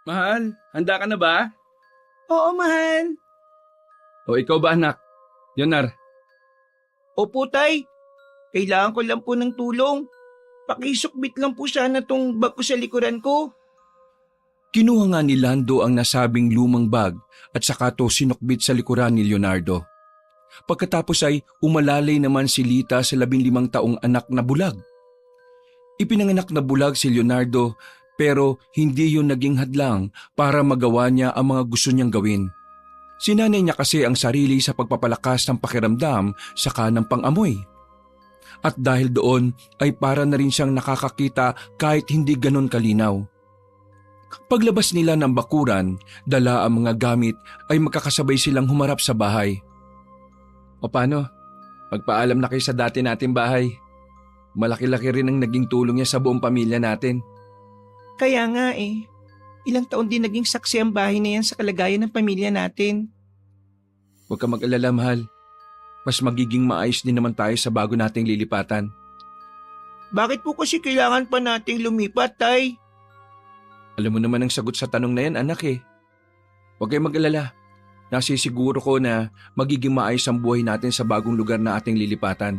Mahal, handa ka na ba? Oo, mahal. O ikaw ba anak? Yonar, Opo, tay. Kailangan ko lang po ng tulong. Pakisukbit lang po sana tong bag ko sa likuran ko. Kinuha nga ni Lando ang nasabing lumang bag at saka to sinukbit sa likuran ni Leonardo. Pagkatapos ay umalalay naman si Lita sa 15 taong anak na bulag. Ipinanganak na bulag si Leonardo pero hindi yun naging hadlang para magawa niya ang mga gusto niyang gawin. Sinanay niya kasi ang sarili sa pagpapalakas ng pakiramdam sa kanang pang-amoy. At dahil doon ay para na rin siyang nakakakita kahit hindi ganon kalinaw. Paglabas nila ng bakuran, dala ang mga gamit ay magkakasabay silang humarap sa bahay. o paano? Magpaalam na kayo sa dati nating bahay. Malaki-laki rin ang naging tulong niya sa buong pamilya natin. Kaya nga eh. Ilang taon din naging saksi ang bahay na yan sa kalagayan ng pamilya natin. Huwag ka mag-alala, mahal. Mas magiging maayos din naman tayo sa bago nating lilipatan. Bakit po kasi kailangan pa nating lumipat, tay? Alam mo naman ang sagot sa tanong na yan, anak eh. Huwag kayong mag-alala. Nasisiguro ko na magiging maayos ang buhay natin sa bagong lugar na ating lilipatan.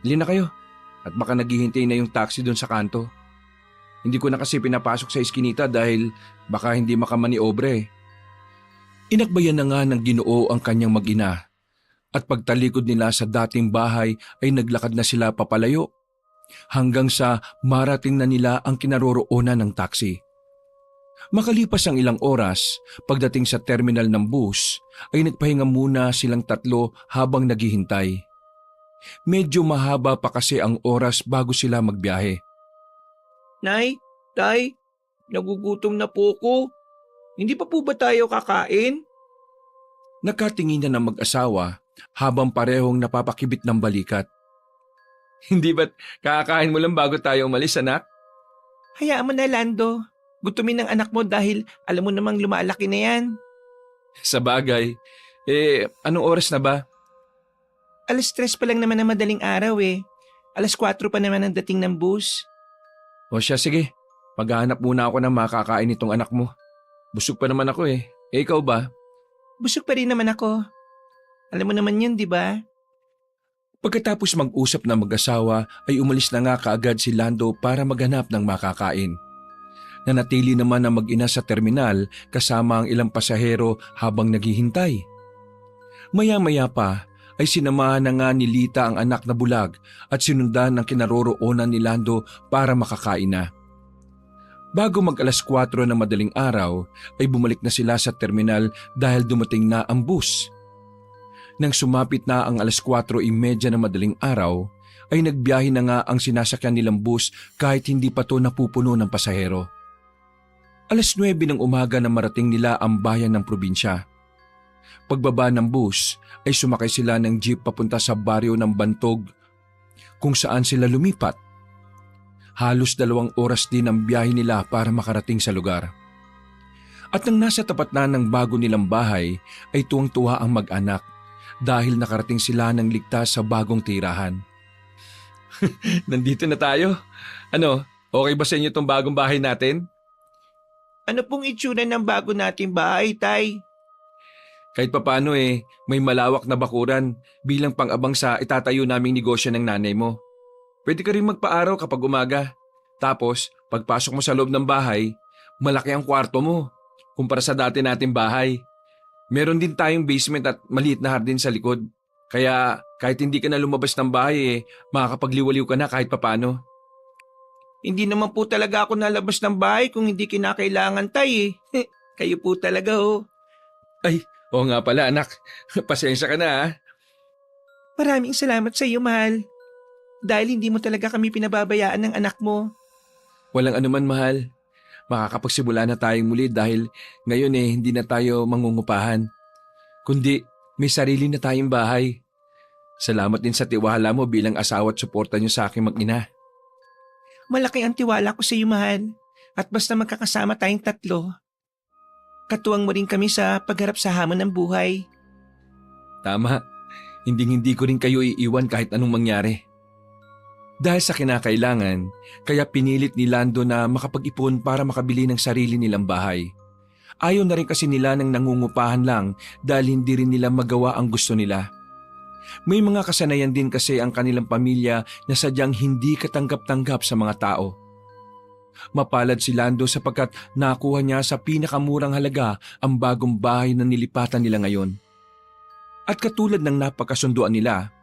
Hali na kayo at baka naghihintay na yung taxi doon sa kanto. Hindi ko na kasi pinapasok sa iskinita dahil baka hindi makamaniobra eh. Inakbayan na nga ng Ginoo ang kanyang mag-ina at pagtalikod nila sa dating bahay ay naglakad na sila papalayo hanggang sa marating na nila ang kinaroroonan ng taxi. Makalipas ang ilang oras, pagdating sa terminal ng bus ay nagpahinga muna silang tatlo habang naghihintay. Medyo mahaba pa kasi ang oras bago sila magbiyahe. Nay, tay, nagugutom na po ko. Hindi pa po ba tayo kakain? Nakatingin na ng mag-asawa habang parehong napapakibit ng balikat. Hindi ba't kakakain mo lang bago tayo umalis, anak? Hayaan mo na, Lando. Gutumin ng anak mo dahil alam mo namang lumalaki na yan. Sa bagay. Anong oras na ba? 3:00 pa lang naman ang madaling araw eh. 4:00 pa naman ang dating ng bus. O siya, sige. Maghahanap muna ako ng makakain nitong anak mo. Busog pa naman ako eh. Ikaw ba? Busog pa rin naman ako. Alam mo naman yun, di ba? Pagkatapos mag-usap na mag-asawa ay umalis na nga kaagad si Lando para maghanap ng makakain. Nanatili naman ang mag-ina sa terminal kasama ang ilang pasahero habang naghihintay. Maya-maya pa ay sinamahan na nga ni Lita ang anak na bulag at sinundan ng kinaroroonan ni Lando para makakain na. Bago mag 4:00 ng madaling araw ay bumalik na sila sa terminal dahil dumating na ang bus. Nang sumapit na ang 4:30 ng madaling araw ay nagbiyahe na nga ang sinasakyan nilang bus kahit hindi pa to napupuno ng pasahero. 9:00 ng umaga na marating nila ang bayan ng probinsya. Pagbaba ng bus ay sumakay sila ng jeep papunta sa baryo ng Bantog kung saan sila lumipat. Halos 2 oras din ang biyahe nila para makarating sa lugar. At nang nasa tapat na ng bago nilang bahay ay tuwang-tuwa ang mag-anak dahil nakarating sila ng ligtas sa bagong tirahan. Nandito na tayo. Ano, okay ba sa inyo tong bagong bahay natin? Ano pong itsura ng bago nating bahay, tay? Kahit papano may malawak na bakuran bilang pang-abang sa itatayo naming negosyo ng nanay mo. Pwede ka rin magpa-araw kapag umaga. Tapos, pagpasok mo sa loob ng bahay, malaki ang kwarto mo kumpara sa dati nating bahay. Meron din tayong basement at maliit na hardin sa likod. Kaya kahit hindi ka na lumabas ng bahay makakapagliwaliw ka na kahit papano. Hindi naman po talaga ako nalabas ng bahay kung hindi kinakailangan, tay eh. Kayo po talaga oh. Oo nga pala anak, pasensya ka na ha. Maraming salamat sa iyo, mahal. Dahil hindi mo talaga kami pinababayaan ng anak mo. Walang anuman mahal. Makakapagsimula na tayong muli dahil ngayon hindi na tayo mangungupahan. Kundi may sarili na tayong bahay. Salamat din sa tiwala mo bilang asawa at suporta niyo sa aking mag-ina. Malaki ang tiwala ko sa iyo, mahal. At basta magkakasama tayong tatlo, katuwang mo rin kami sa pagharap sa hamon ng buhay. Tama, hindi ko rin kayo iiwan kahit anong mangyari. Dahil sa kinakailangan, kaya pinilit ni Lando na makapag-ipon para makabili ng sarili nilang bahay. Ayaw na rin kasi nila ng nangungupahan lang dahil hindi rin nila magawa ang gusto nila. May mga kasanayan din kasi ang kanilang pamilya na sadyang hindi katanggap-tanggap sa mga tao. Mapalad si Lando sapagkat nakuha niya sa pinakamurang halaga ang bagong bahay na nilipatan nila ngayon. At katulad ng napakasunduan nila,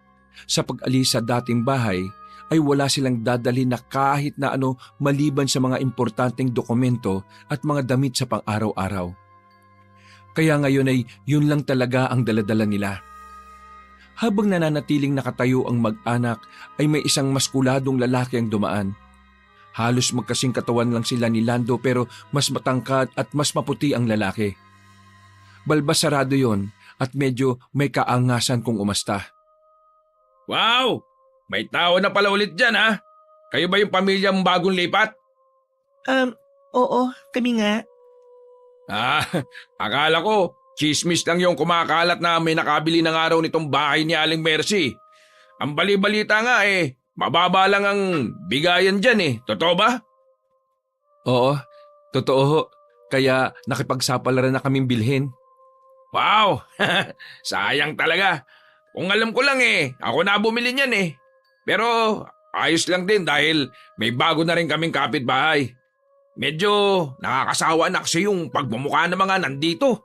sa pag-alis sa dating bahay ay wala silang dadalhin na kahit na ano maliban sa mga importanteng dokumento at mga damit sa pang-araw-araw. Kaya ngayon ay yun lang talaga ang daladala nila. Habang nananatiling nakatayo ang mag-anak ay may isang maskuladong lalaki ang dumaan. Halos magkasing katawan lang sila ni Lando pero mas matangkad at mas maputi ang lalaki. Balbas sarado yon at medyo may kaangasan kung umasta. Wow! May tao na pala ulit dyan ha? Kayo ba yung pamilya mong bagong lipat? Oo, kami nga. Ah, akala ko, chismis lang yung kumakalat na may nakabili ng araw nitong bahay ni Aling Mercy. Ang bali-balita nga mababa lang ang bigayan dyan Totoo ba? Oo, totoo ho. Kaya nakipagsapalaran na kaming bilhin. Wow! Sayang talaga. Kung alam ko lang ako na bumili niyan Pero ayos lang din dahil may bago na rin kaming kapitbahay. Medyo nakakasawa na kasi yung pagmumukha ng mga nandito.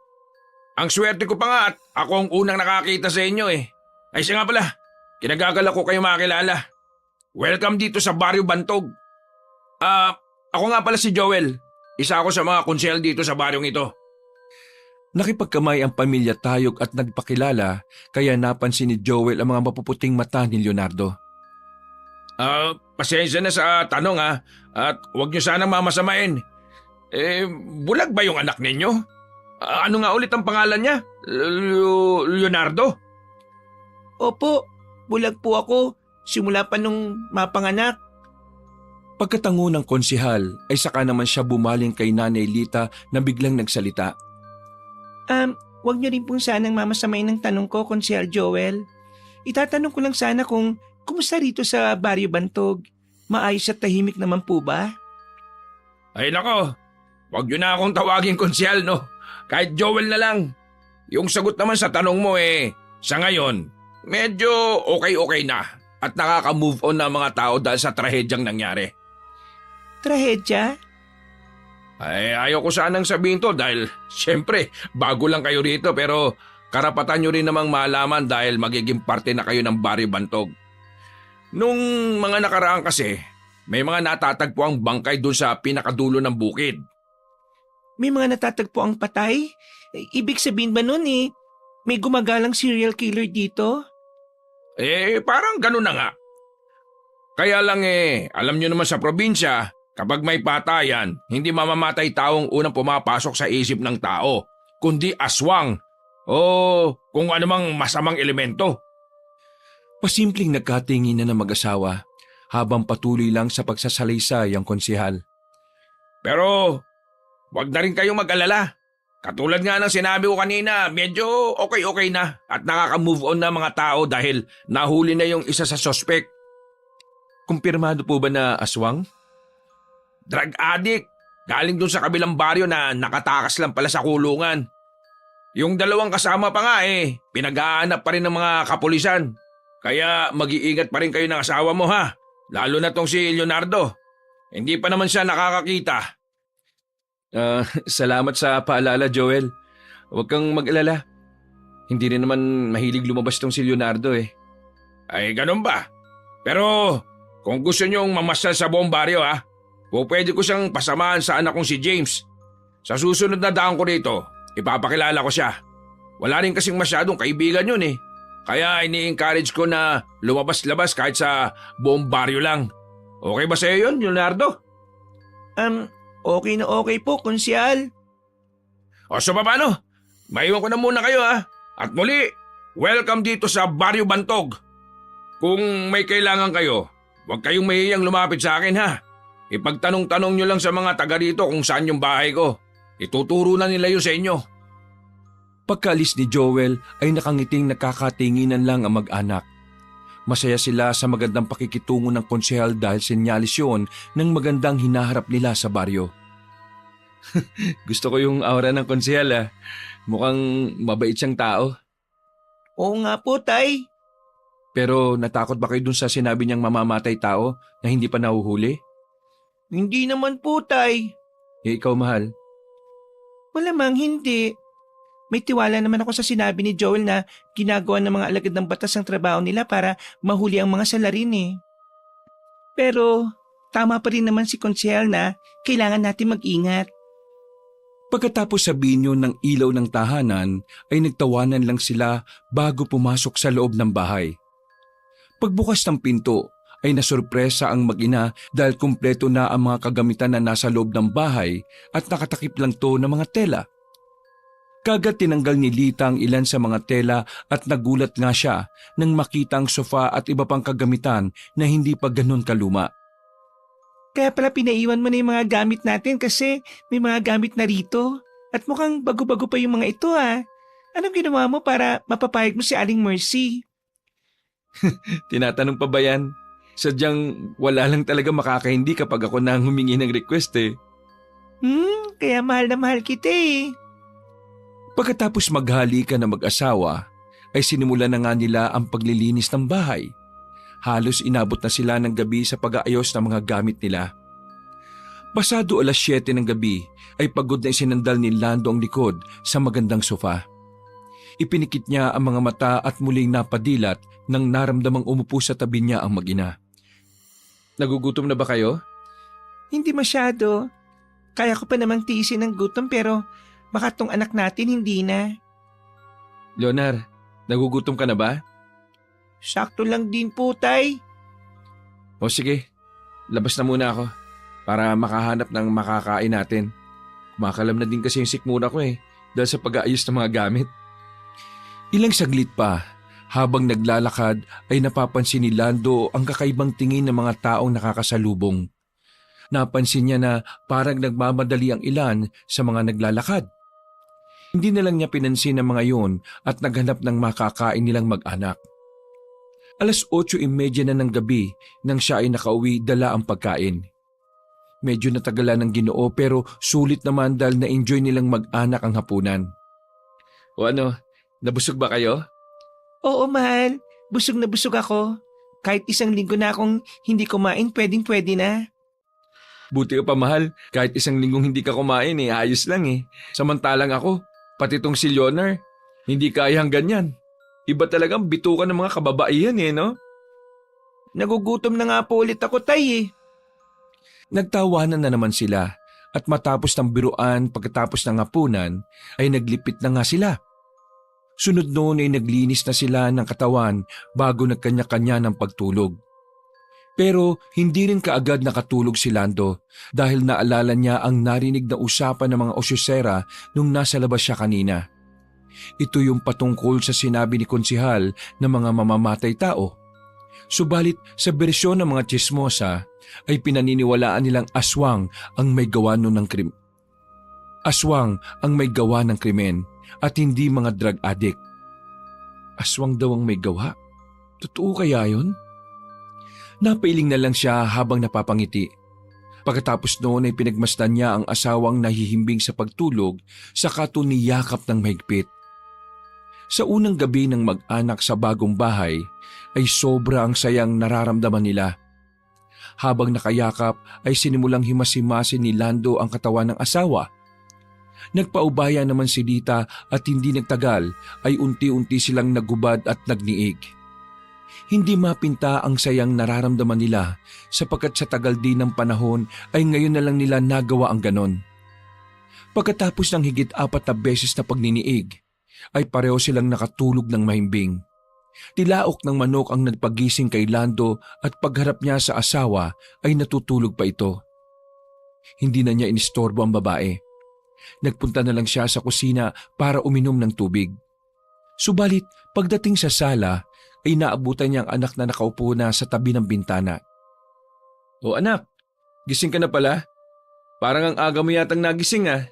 Ang swerte ko pa nga at ako ang unang nakakita sa inyo Ay siya nga pala, kinagagala ko kayo makilala. Welcome dito sa Baryo Bantog. Ako nga pala si Joel. Isa ako sa mga konsehal dito sa baryong ito. Nakipagkamay ang pamilya Tayog at nagpakilala kaya napansin ni Joel ang mga mapuputing mata ni Leonardo. Pasensya na sa tanong at huwag niyo sanang mamasamain. Bulag ba yung anak ninyo? Ano nga ulit ang pangalan niya? Leonardo? Opo, bulag po ako. Simula pa nung mapanganak. Pagkatango ng konsihal ay saka naman siya bumaling kay Nanay Lita na biglang nagsalita. Huwag niyo rin pong sanang mamasamain ng tanong ko, Konsehal Joel. Itatanong ko lang sana kung kumusta rito sa Baryo Bantog? Maayos at tahimik naman po ba? Ay nako, wag niyo na akong tawagin konsehal no. Kahit Joel na lang. Yung sagot naman sa tanong mo sa ngayon, medyo okay na at nakaka-move on na mga tao dahil sa trahedyang nangyari. Trahedya? Ay ayaw ko sanang sabihin to dahil siyempre bago lang kayo rito pero karapatan nyo rin namang malaman dahil magiging parte na kayo ng Baryo Bantog. Nung mga nakaraan kasi, may mga natatagpo ang bangkay doon sa pinakadulo ng bukid. May mga natatagpo ang patay? Ibig sabihin ba nun may gumagalang serial killer dito? Parang ganun na nga. Kaya lang alam nyo naman sa probinsya, kapag may patayan, hindi mamamatay taong unang pumapasok sa isip ng tao, kundi aswang o kung anumang masamang elemento. Pasimpleng nagkatingin na ng mag-asawa habang patuloy lang sa pagsasalaysay ang konsihal. Pero wag na rin kayong mag-alala. Katulad nga ng sinabi ko kanina, medyo okay na at nakaka-move on na mga tao dahil nahuli na yung isa sa suspect. Kumpirmado po ba na aswang? Drug addict. Galing dun sa kabilang baryo na nakatakas lang pala sa kulungan. Yung dalawang kasama pa nga pinag-aanap pa rin ng mga kapulisan. Kaya mag-iingat pa rin kayo ng asawa mo ha. Lalo na tong si Leonardo. Hindi pa naman siya nakakakita. Salamat sa paalala, Joel. Huwag kang mag-alala. Hindi rin naman mahilig lumabas tong si Leonardo Ay, ganun ba? Pero kung gusto niyong mamasyal sa buong baryo pwede ko siyang pasamahan sa anak kong si James. Sa susunod na daan ko rito, ipapakilala ko siya. Wala rin kasing masyadong kaibigan yun Kaya ini-encourage ko na lumabas-labas kahit sa buong baryo lang. Okay ba sa'yo yun, Leonardo? Okay na okay po, Konsehal. O so paano? Maiwan ko na muna kayo At muli, welcome dito sa Baryo Bantog. Kung may kailangan kayo, huwag kayong mahihiyang lumapit sa akin Ipagtanong-tanong nyo lang sa mga taga rito kung saan yung bahay ko. Ituturo na nila yun sa inyo. Pagkaalis ni Joel ay nakangiting nakakatinginan lang ang mag-anak. Masaya sila sa magandang pakikitungo ng konsehal dahil senyalis yun ng magandang hinaharap nila sa baryo. Gusto ko yung aura ng konsehal ah. Mukhang mabait siyang tao. Oo nga po, Tay. Pero natakot ba kayo dun sa sinabi niyang mamamatay tao na hindi pa nahuhuli? Hindi naman po, Tay. Ikaw, mahal. Malamang hindi. May tiwala naman ako sa sinabi ni Joel na ginagawa ng mga alagad ng batas ang trabaho nila para mahuli ang mga salarin eh. Pero tama pa rin naman si Konsehal na kailangan natin mag-ingat. Pagkatapos sabihin yun ng ilaw ng tahanan ay nagtawanan lang sila bago pumasok sa loob ng bahay. Pagbukas ng pinto ay nasurpresa ang mag-ina dahil kumpleto na ang mga kagamitan na nasa loob ng bahay at nakatakip lang to ng mga tela. Kagat tinanggal ni Lita ang ilan sa mga tela at nagulat nga siya nang makita ang sofa at iba pang kagamitan na hindi pa ganun kaluma. Kaya pala pinaiwan mo na yung mga gamit natin kasi may mga gamit na rito. At mukhang bago-bago pa yung mga ito ah. Anong ginawa mo para mapapayag mo si Aling Mercy? Tinatanong pa ba yan? Sadyang wala lang talaga makakahindi kapag ako na ang humingi ng request eh. Kaya mahal na mahal kita eh. Pagkatapos maghalikan na mag-asawa, ay sinimulan na nga nila ang paglilinis ng bahay. Halos inabot na sila ng gabi sa pag-aayos ng mga gamit nila. Pasado 7:00 ng gabi ay pagod na isinandal ni Lando ang likod sa magandang sofa. Ipinikit niya ang mga mata at muling napadilat nang naramdamang umupo sa tabi niya ang mag-ina. Nagugutom na ba kayo? Hindi masyado. Kaya ko pa namang tiisin ng gutom pero baka tong anak natin hindi na. Leonard, nagugutom ka na ba? Sakto lang din po, Tay. O sige, labas na muna ako para makahanap ng makakain natin. Kumakalam na din kasi yung sikmura ko eh dahil sa pag-aayos ng mga gamit. Ilang saglit pa, habang naglalakad ay napapansin ni Lando ang kakaibang tingin ng mga taong nakakasalubong. Napansin niya na parang nagmamadali ang ilan sa mga naglalakad. Hindi na lang niya pinansin ang mga yun at naghanap ng makakain nilang mag-anak. 8:30 na ng gabi nang siya ay nakauwi dala ang pagkain. Medyo natagalan ng Ginoo pero sulit naman dahil na-enjoy nilang mag-anak ang hapunan. O ano, nabusog ba kayo? Oo, mahal. Busog na busog ako. Kahit 1 linggo na akong hindi kumain, pwedeng-pwede na. Buti ka pa mahal, kahit 1 linggong hindi ka kumain eh, ayos lang eh. Samantalang ako, pati tong si Leonard, hindi kayang ganyan. Iba talagang bitukan ng mga kababaihan eh, no? Nagugutom na nga po ulit ako, Tay eh. Nagtawanan na naman sila at matapos ng biruan pagkatapos ng hapunan ay naglipit na nga sila. Sunod noon ay naglinis na sila ng katawan bago nagkanya-kanya ng pagtulog. Pero hindi rin kaagad nakatulog si Lando dahil naalala niya ang narinig na usapan ng mga osyosera nung nasa labas siya kanina. Ito yung patungkol sa sinabi ni Konsehal na mga mamamatay tao. Subalit sa bersyon ng mga tsismosa ay pinaniniwalaan nilang aswang ang may gawa ng krimen. Aswang ang may gawa ng krimen at hindi mga drug addict. Aswang daw ang may gawa? Totoo kaya yun? Napailing na lang siya habang napapangiti. Pagkatapos noon ay pinagmasdan niya ang asawang nahihimbing sa pagtulog sa katuniyakap ng mahigpit. Sa unang gabi ng mag-anak sa bagong bahay ay sobra ang sayang nararamdaman nila. Habang nakayakap ay sinimulang himas-himasin ni Lando ang katawan ng asawa. Nagpaubaya naman si Lita at hindi nagtagal ay unti-unti silang nagubad at nagniig. Hindi mapinta ang sayang nararamdaman nila sapagkat sa tagal din ng panahon ay ngayon na lang nila nagawa ang ganon. Pagkatapos ng higit 4 na beses na pagniniig, ay pareho silang nakatulog ng mahimbing. Tilaok ng manok ang nagpagising kay Lando at pagharap niya sa asawa ay natutulog pa ito. Hindi na niya inistorbo ang babae. Nagpunta na lang siya sa kusina para uminom ng tubig. Subalit pagdating sa sala ay naabutan niya ang anak na nakaupo na sa tabi ng bintana. O anak, gising ka na pala? Parang ang aga mo yatang nagising ah.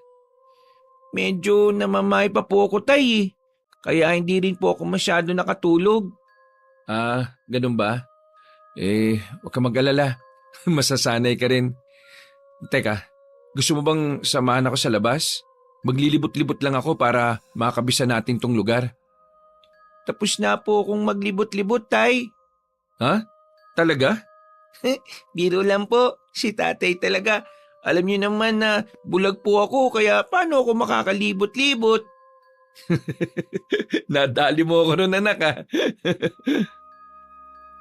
Medyo namamay pa po ako, Tay eh. Kaya hindi rin po ako masyado nakatulog. Ganun ba? Huwag ka mag-alala. Masasanay ka rin. Teka, gusto mo bang samahan ako sa labas? Maglilibot-libot lang ako para makabisa natin tong lugar. Tapos na po akong maglibot-libot, Tay. Ha? Talaga? Biro lang po, si tatay talaga. Alam niyo naman na bulag po ako kaya paano ako makakalibot-libot? Nadali mo ako ron, anak, ha?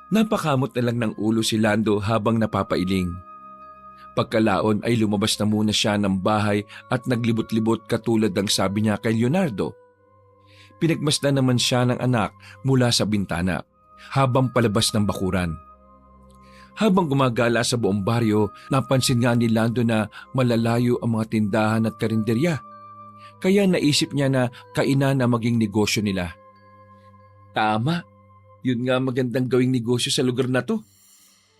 Napakamot na lang ng ulo si Lando habang napapailing. Pagkalaon ay lumabas na muna siya ng bahay at naglibot-libot katulad ng sabi niya kay Leonardo. Pinagmasdan naman siya ng anak mula sa bintana habang palabas ng bakuran. Habang gumagala sa buong baryo, napansin nga ni Lando na malalayo ang mga tindahan at karinderya. Kaya naisip niya na kainan na maging negosyo nila. Tama, yun nga magandang gawing negosyo sa lugar na to.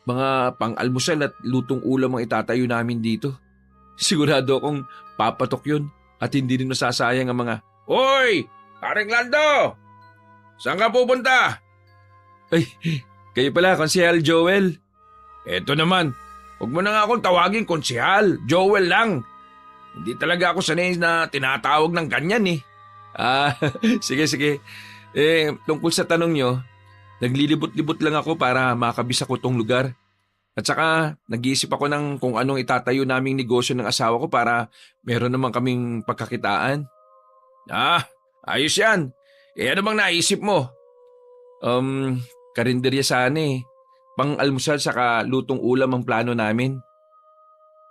Mga pang-almusal at lutong ulam ang itatayo namin dito. Sigurado akong papatok yun at hindi rin masasayang ang mga, "Hoy! Paring Lando! Saan ka pupunta?" Ay, kayo pala, Konsehal Joel. Eto naman, huwag mo na nga akong tawagin Konsehal, Joel lang. Hindi talaga ako sanay na tinatawag ng ganyan eh. Sige. Tungkol sa tanong nyo, naglilibot-libot lang ako para makabisa ko tong lugar. At saka nag-iisip ako ng kung anong itatayo naming negosyo ng asawa ko para meron naman kaming pagkakitaan. Ayos yan. Ano bang naisip mo? Karinderya sana eh. Pang-almusal saka lutong ulam ang plano namin.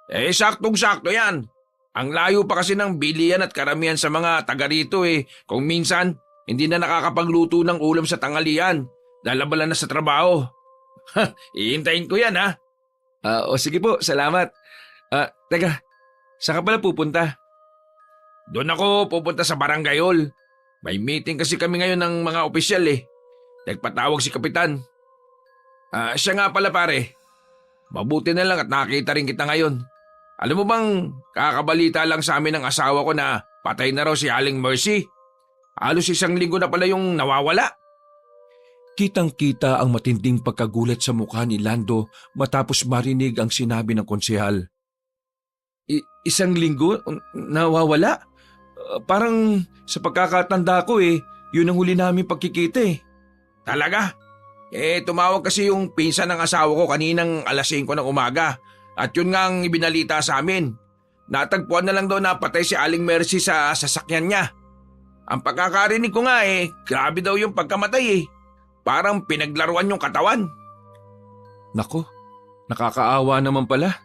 Saktong-sakto yan. Ang layo pa kasi ng bilihan at karamihan sa mga taga rito eh. Kung minsan, hindi na nakakapagluto ng ulam sa tanghalian. Dalabala na sa trabaho. Iintayin ko yan, ha? Sige po, salamat. Teka, saan ka pala pupunta? Doon ako pupunta sa barangay hall. May meeting kasi kami ngayon ng mga opisyal eh. Nagpatawag si Kapitan. Siya nga pala pare. Mabuti na lang at nakita rin kita ngayon. Alam mo bang kakabalita lang sa amin ng asawa ko na patay na raw si Aling Mercy? Halos 1 linggo na pala yung nawawala. Kitang-kita ang matinding pagkagulat sa mukha ni Lando matapos marinig ang sinabi ng konsehal. 1 linggo? Nawawala? Parang sa pagkakatanda ko yun ang huli namin pagkikita eh. Talaga? Tumawag kasi yung pinsan ng asawa ko kaninang 5:00 ng umaga at yun nga ang ibinalita sa amin. Natagpuan na lang daw na patay si Aling Mercy sa sasakyan niya. Ang pagkakarinig ko nga grabe daw yung pagkamatay eh. Parang pinaglaruan yung katawan. Nako, nakakaawa naman pala.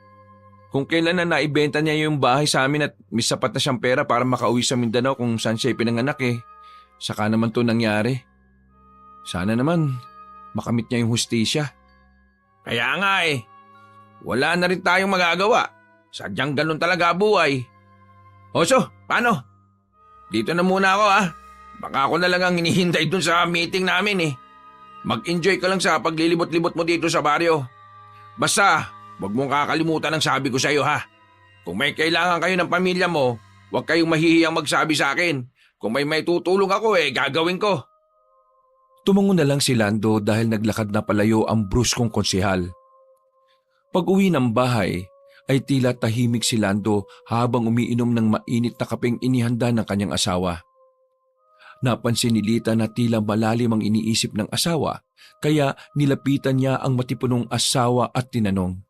Kung kailan na naibenta niya yung bahay sa amin at may sapat na siyang pera para makauwi sa Mindanao kung saan siya pinanganak saka naman to nangyari. Sana naman makamit niya yung hustisya. Kaya nga wala na rin tayong magagawa. Sadyang ganun talaga buhay. Oso, paano? Dito na muna ako Baka ako na lang ang hinihintay dun sa meeting namin Mag-enjoy ka lang sa paglilibot-libot mo dito sa baryo. Basta, huwag mong kakalimutan ang sabi ko sa iyo Kung may kailangan kayo ng pamilya mo, huwag kayong mahihiyang magsabi sa akin. Kung may tutulong ako gagawin ko. Tumango na lang si Lando dahil naglakad na palayo ang bruskong konsehal. Pag-uwi ng bahay ay tila tahimik si Lando habang umiinom ng mainit na kapeng inihanda ng kanyang asawa. Napansin ni Lita na tila malalim ang iniisip ng asawa kaya nilapitan niya ang matipunong asawa at tinanong.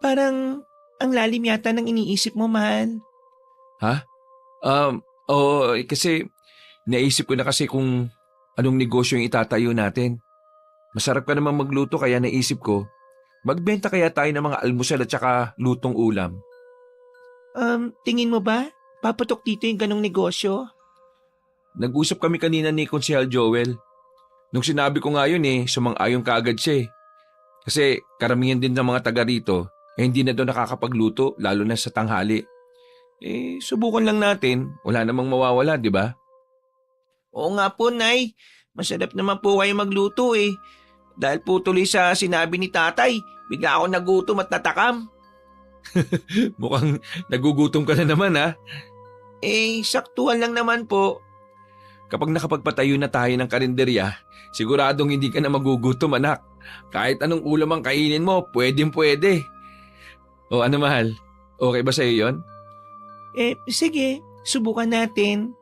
Parang ang lalim yata ng iniisip mo, mahal. Ha? Kasi naisip ko na kasi kung anong negosyo yung itatayo natin. Masarap ka naman magluto kaya naisip ko, magbenta kaya tayo ng mga almusal at saka lutong ulam. Tingin mo ba? Papatok dito yung ganong negosyo? Nag-usap kami kanina ni Konsehal Joel. Nung sinabi ko nga yun sumang-ayon kaagad siya Kasi karamihan din ng mga taga rito hindi na doon nakakapagluto lalo na sa tanghali. Subukan lang natin. Wala namang mawawala, di ba? Oo nga po, Nay. Masarap naman po kayo magluto Dahil po tuloy sa sinabi ni tatay, bigla ako nagutom at natakam. Mukhang nagugutom ka na naman saktuhan lang naman po. Kapag nakapagpatayo na tayo ng karinderya, siguradong hindi ka na magugutom anak. Kahit anong ulam ang kainin mo, pwedeng pwede. O ano mahal, okay ba sa'yo yon? Sige, subukan natin.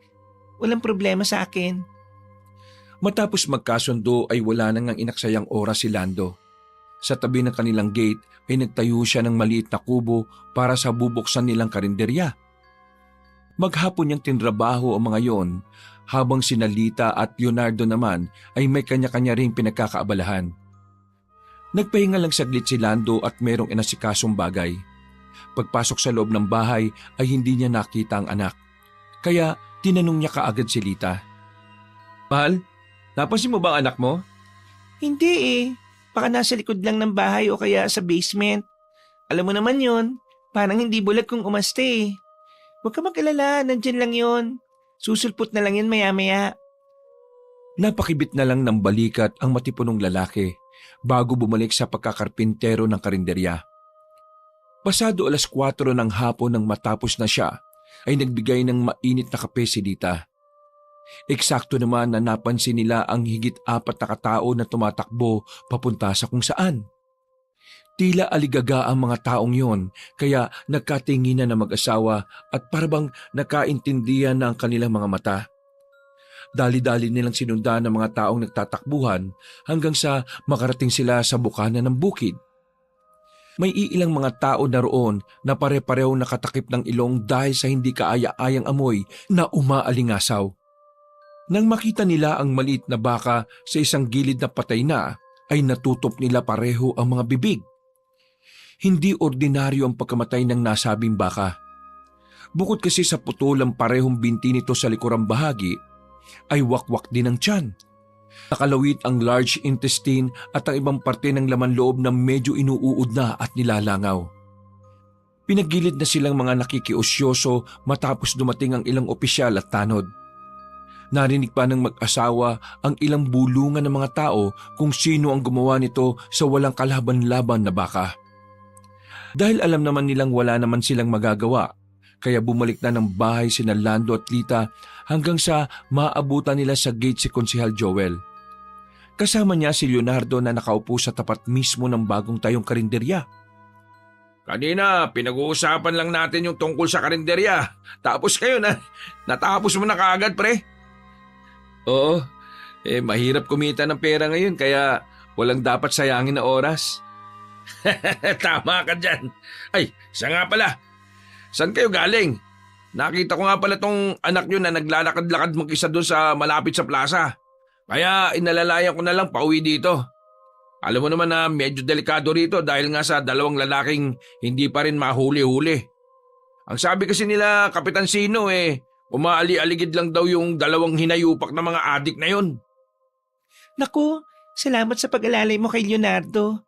Walang problema sa akin. Matapos magkasundo ay wala nang ang inaksayang oras si Lando. Sa tabi ng kanilang gate ay nagtayo siya ng maliit na kubo para sa bubuksan nilang karinderya. Maghapon niyang tinrabaho ang mga yon, habang sina Lita at Leonardo naman ay may kanya-kanya ring pinagkakaabalahan. Nagpahinga lang saglit si Lando at merong inasikasong bagay. Pagpasok sa loob ng bahay ay hindi niya nakita ang anak. Kaya tinanong niya kaagad si Lita. Mahal, napansin mo ba ang anak mo? Hindi Baka nasa likod lang ng bahay o kaya sa basement. Alam mo naman yon, parang hindi bulag kung umaste Huwag ka mag-alala, nandyan lang yon. Susulpot na lang yun maya-maya. Napakibit na lang ng balikat ang matipunong lalaki bago bumalik sa pagkakarpintero ng karinderya. Pasado 4:00 ng hapon nang matapos na siya, ay nagbigay ng mainit na kape si Lita. Eksakto naman na napansin nila ang higit 4 na katao na tumatakbo papunta sa kung saan. Tila aligaga ang mga taong yon, kaya nagkatinginan na mag-asawa at parabang nakaintindihan na ang kanilang mga mata. Dali-dali nilang sinundan ng mga taong nagtatakbuhan hanggang sa makarating sila sa bukana ng bukid. May iilang mga tao na roon na pare-pareho nakatakip ng ilong dahil sa hindi kaaya-ayang amoy na umaalingasaw. Nang makita nila ang maliit na baka sa isang gilid na patay na, ay natutop nila pareho ang mga bibig. Hindi ordinaryo ang pagkamatay ng nasabing baka. Bukod kasi sa putol ang parehong binti nito sa likurang bahagi, ay wakwak din ang tiyan. Nakalawit ang large intestine at ang ibang parte ng laman loob na medyo inuuod na at nilalangaw. Pinagilid na silang mga nakikiusyoso matapos dumating ang ilang opisyal at tanod. Narinig pa ng mag-asawa ang ilang bulungan ng mga tao kung sino ang gumawa nito sa walang kalaban-laban na baka. Dahil alam naman nilang wala naman silang magagawa, kaya bumalik na ng bahay sina Lando at Lita hanggang sa maabutan nila sa gate si Konsehal Joel. Kasama niya si Leonardo na nakaupo sa tapat mismo ng bagong tayong karinderya. Kanina, pinag-uusapan lang natin yung tungkol sa karinderya. Tapos kayo natapos mo na kaagad, pre. Oo, mahirap kumita ng pera ngayon kaya walang dapat sayangin na oras. Tama ka dyan. Ay, siya nga pala. Saan kayo galing? Nakita ko nga pala tong anak nyo na naglalakad-lakad mag-isa doon sa malapit sa plaza. Kaya inalalayan ko na lang pauwi dito. Alam mo naman na medyo delikado rito dahil nga sa 2 lalaking hindi pa rin mahuli-huli. Ang sabi kasi nila, Kapitan Sino umaali-aligid lang daw yung 2 hinayupak na mga adik na yun. Naku, salamat sa pag-alalay mo kay Leonardo.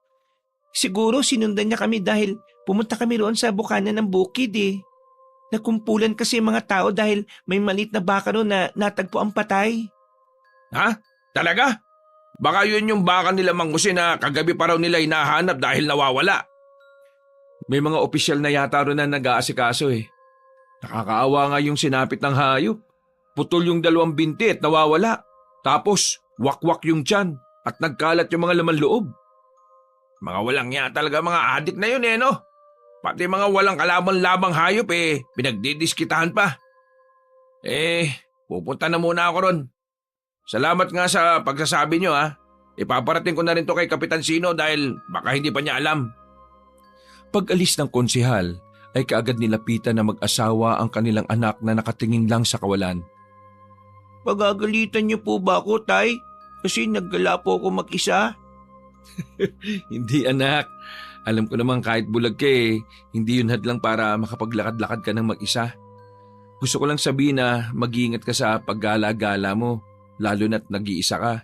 Siguro sinundan niya kami dahil pumunta kami roon sa bukana ng bukid Nagkumpulan kasi mga tao dahil may maliit na baka roon na natagpo ang patay. Ha? Talaga? Baka yun yung baka nila Mang Jose na kagabi pa raw nila hinahanap dahil nawawala. May mga opisyal na yata roon na nag-aasikaso Nakakaawa nga yung sinapit ng hayop. Putol yung 2 binti at nawawala. Tapos wakwak yung tiyan at nagkalat yung mga laman loob. Mga walang ya talaga mga adik na yun no? Pati mga walang kalaban-labang hayop pinagdidiskitahan pa. Pupunta na muna ako ron. Salamat nga sa pagsasabi nyo Ipaparating ko na rin to kay Kapitan Sino dahil baka hindi pa niya alam. Pag-alis ng konsehal ay kaagad nilapitan na mag-asawa ang kanilang anak na nakatingin lang sa kawalan. Pagagalitan niyo po ba ako, Tay? Kasi naggala po ako mag-isa. Hindi anak. Alam ko naman kahit bulag ka hindi yun hadlang para makapaglakad-lakad ka ng mag-isa. Gusto ko lang sabihin na mag-iingat ka sa paggala-gala mo, lalo na't nag-iisa ka.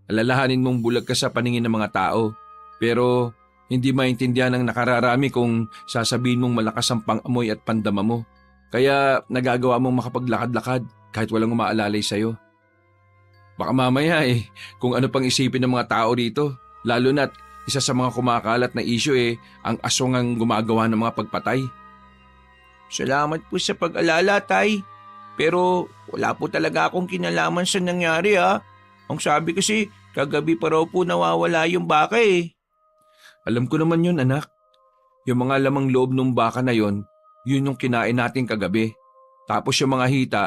Alalahanin mong bulag ka sa paningin ng mga tao, pero hindi maintindihan ng nakararami kung sasabihin mong malakas ang pang-amoy at pandama mo. Kaya nagagawa mong makapaglakad-lakad kahit walang umaalalay sa'yo. Baka mamaya kung ano pang isipin ng mga tao dito. Lalo na't isa sa mga kumakalat na issue ang aswang ang gumagawa ng mga pagpatay. Salamat po sa pag-alala, Tay. Pero wala po talaga akong kinalaman sa nangyari ha. Ang sabi kasi, kagabi pa raw po nawawala yung baka eh. Alam ko naman yun, anak. Yung mga lamang loob ng baka na yon, yun yung kinain natin kagabi. Tapos yung mga hita,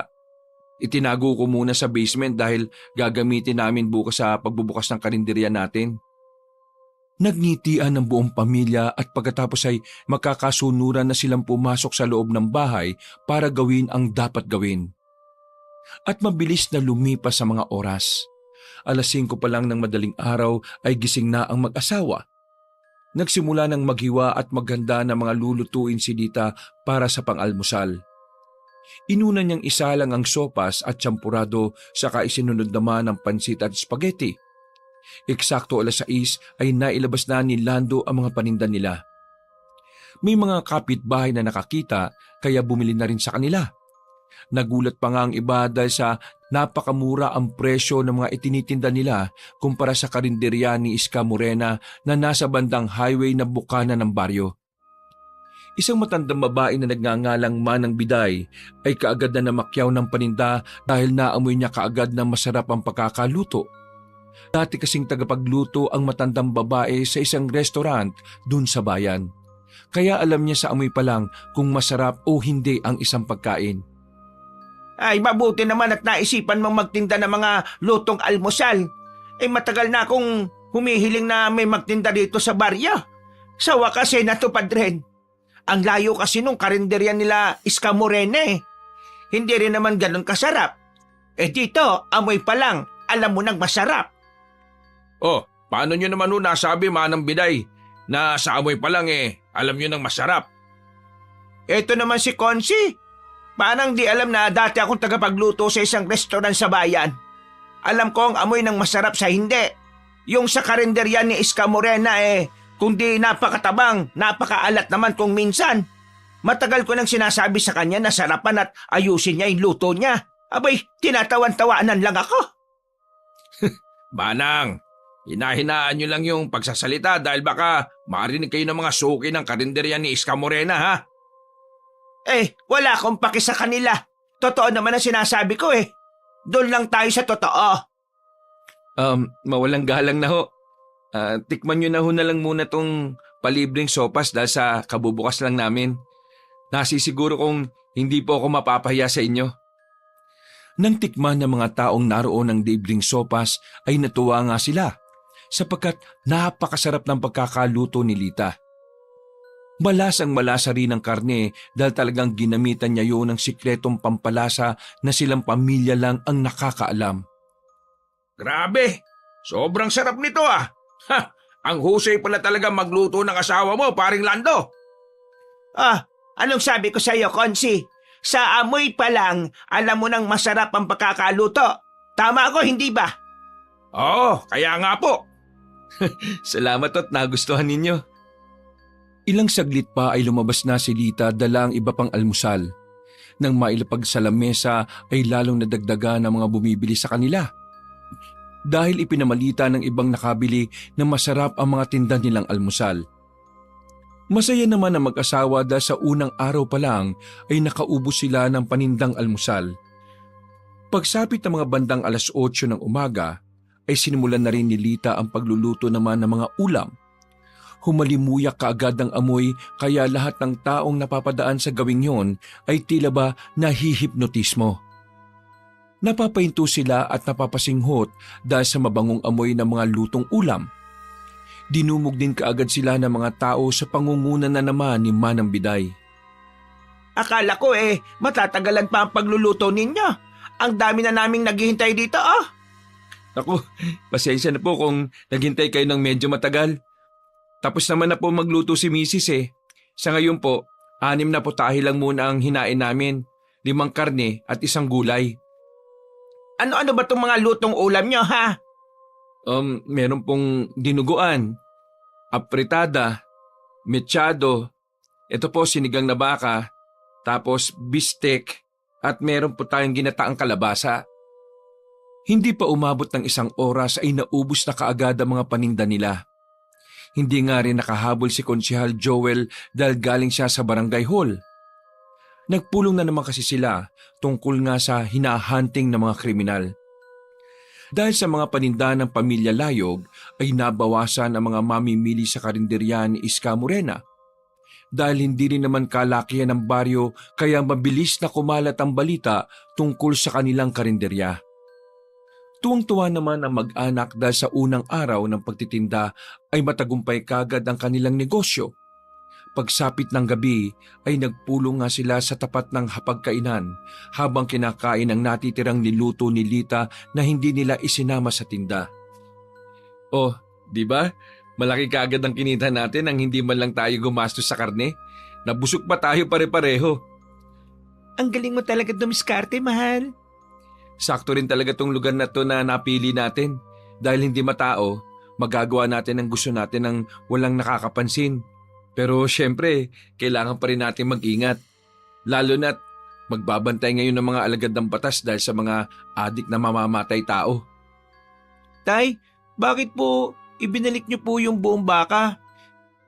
itinago ko muna sa basement dahil gagamitin namin bukas sa pagbubukas ng karinderya natin. Nagngitian ng buong pamilya at pagkatapos ay magkakasunuran na silang pumasok sa loob ng bahay para gawin ang dapat gawin. At mabilis na lumipas sa mga oras. 5:00 pa lang ng madaling araw ay gising na ang mag-asawa. Nagsimula ng maghiwa at maghanda ng mga lulutuin si Lita para sa pang-almusal. Inuna niyang isalang ang sopas at champurado saka isinunod naman ang pansit at spaghetti. Eksakto 6:00 ay nailabas na ni Lando ang mga paninda nila. May mga kapitbahay na nakakita kaya bumili na rin sa kanila. Nagulat pa nga ang iba dahil sa napakamura ang presyo ng mga itinitinda nila kumpara sa karinderya ni Iska Morena na nasa bandang highway na bukana ng baryo. Isang matandang babae na nagngangalang Manang Biday ay kaagad na namakyaw ng paninda dahil naamoy niya kaagad na masarap ang pagkakaluto. Dati kasing tagapagluto ang matandang babae sa isang restaurant dun sa bayan. Kaya alam niya sa amoy pa lang kung masarap o hindi ang isang pagkain. Ay, mabuti naman at naisipan mong magtinda ng mga lutong almusal. Matagal na akong humihiling na may magtinda dito sa barya. Sa wakas natupad rin. Ang layo kasi nung karinderya nila Iska Morena eh. Hindi rin naman ganun kasarap. Dito, amoy pa lang, alam mo nang masarap. Oh, paano nyo naman nasabi, Manang Biday, na sa amoy pa lang alam nyo nang masarap? Ito naman si Consi. Parang di alam na dati akong tagapagluto sa isang restaurant sa bayan. Alam ko ang amoy ng masarap sa hindi. Yung sa karinderya ni Iska Morena kung di napakatabang, napakaalat naman kung minsan. Matagal ko nang sinasabi sa kanya na sarapan at ayusin niya yung luto niya. Abay, tinatawan-tawanan lang ako. Manang, hinahinaan nyo lang yung pagsasalita dahil baka marinig kayo ng mga suki ng karinderya ni Iska Morena, ha? Wala akong paki sa kanila. Totoo naman ang sinasabi ko eh. Doon lang tayo sa totoo. Mawalang galang na ho. Tikman nyo na lang muna tong palibreng sopas dahil sa kabubukas lang namin. Nasisiguro kong hindi po ako mapapahiya sa inyo. Nang tikman ng mga taong naroon ng libreng sopas ay natuwa nga sila sapagkat napakasarap ng pagkakaluto ni Lita. Malasang-malasa rin ang karne dahil talagang ginamitan niya yun ng sikretong pampalasa na silang pamilya lang ang nakakaalam. Grabe! Sobrang sarap nito ah! Ha! Ang husay pala talaga magluto ng asawa mo, paring Lando! Anong sabi ko sa iyo, Consi? Sa amoy pa lang, alam mo nang masarap ang pagkakaluto. Tama ako, hindi ba? Oo, kaya nga po. Salamat at nagustuhan ninyo. Ilang saglit pa ay lumabas na si Lita dala ang iba pang almusal. Nang mailapag sa lamesa ay lalong nadagdagan ang mga bumibili sa kanila. Dahil ipinamalita ng ibang nakabili na masarap ang mga tinda nilang almusal. Masaya naman ang mag-asawa dahil sa unang araw pa lang ay nakaubos sila ng panindang almusal. Pagsapit ng mga bandang 8:00 ng umaga ay sinimulan na rin ni Lita ang pagluluto naman ng mga ulam. Humalimuyak kaagad ang amoy kaya lahat ng taong napapadaan sa gawing yon ay tila ba nahihipnotismo. Napapahinto sila at napapasinghot dahil sa mabangong amoy ng mga lutong ulam. Dinumog din kaagad sila ng mga tao sa pangunguna na naman ni Manang Biday. Akala ko matatagalan pa ang pagluluto ninyo. Ang dami na naming naghihintay dito Naku, pasensya na po kung naghintay kayo ng medyo matagal. Tapos naman na po magluto si Mrs. Sa ngayon po, 6 na putahe lang muna ang hinain namin. 5 karne at 1 gulay. Ano-ano ba itong mga lutong ulam nyo, ha? Meron pong dinuguan, apritada, mechado, ito po sinigang na baka, tapos bistek, at meron po tayong ginataang kalabasa. Hindi pa umabot ng 1 oras ay naubos na kaagad ang mga paninda nila. Hindi nga rin nakahabol si Konsehal Joel dahil galing siya sa barangay hall. Nagpulong na naman kasi sila tungkol nga sa hinahunting ng mga kriminal. Dahil sa mga paninda ng pamilya Layog ay nabawasan ang mga mamimili sa karinderya ni Iska Morena. Dahil hindi rin naman kalakihan ng baryo kaya mabilis na kumalat ang balita tungkol sa kanilang karinderya. Tuwang-tuwa naman ang mag-anak dahil sa unang araw ng pagtitinda ay matagumpay kagad ang kanilang negosyo. Pagsapit ng gabi ay nagpulong nga sila sa tapat ng hapagkainan habang kinakain ang natitirang niluto ni Lita na hindi nila isinama sa tinda. Oh, di ba? Malaki kagad ang kinita natin ang hindi man lang tayo gumastos sa karne. Nabusog pa tayo pare-pareho. Ang galing mo talaga dumiskarte, mahal. Sakto rin talaga tong lugar na to na napili natin. Dahil hindi matao, magagawa natin ang gusto natin ng walang nakakapansin. Pero syempre, kailangan pa rin natin mag-ingat. Lalo na't magbabantay ngayon ng mga alagad ng batas dahil sa mga adik na mamamatay tao. Tay, bakit po ibinalik niyo po yung buong baka?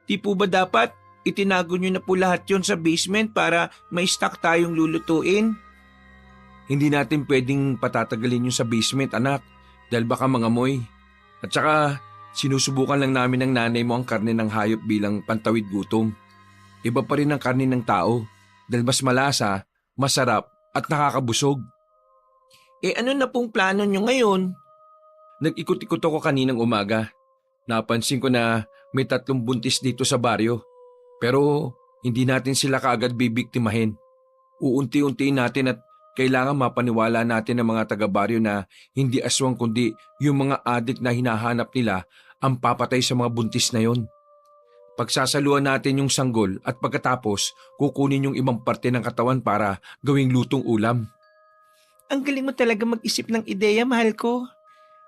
Di po ba dapat itinago niyo na po lahat yon sa basement para may stock tayong lulutuin? Hindi natin pwedeng patatagalin yung sa basement, anak, dahil baka mangamoy. At saka, sinusubukan lang namin ng nanay mo ang karne ng hayop bilang pantawid gutom. Iba pa rin ang karne ng tao dahil mas malasa, masarap at nakakabusog. Ano na pong plano niyo ngayon? Nag-ikot-ikot ako kaninang umaga. Napansin ko na may 3 buntis dito sa baryo. Pero hindi natin sila kaagad bibiktimahin. Uunti-untiin natin at kailangan mapaniwala natin ng mga taga-baryo na hindi aswang kundi yung mga adik na hinahanap nila ang papatay sa mga buntis na yon. Pagsasaluan natin yung sanggol at pagkatapos kukunin yung ibang parte ng katawan para gawing lutong ulam. Ang galing mo talaga mag-isip ng ideya, mahal ko.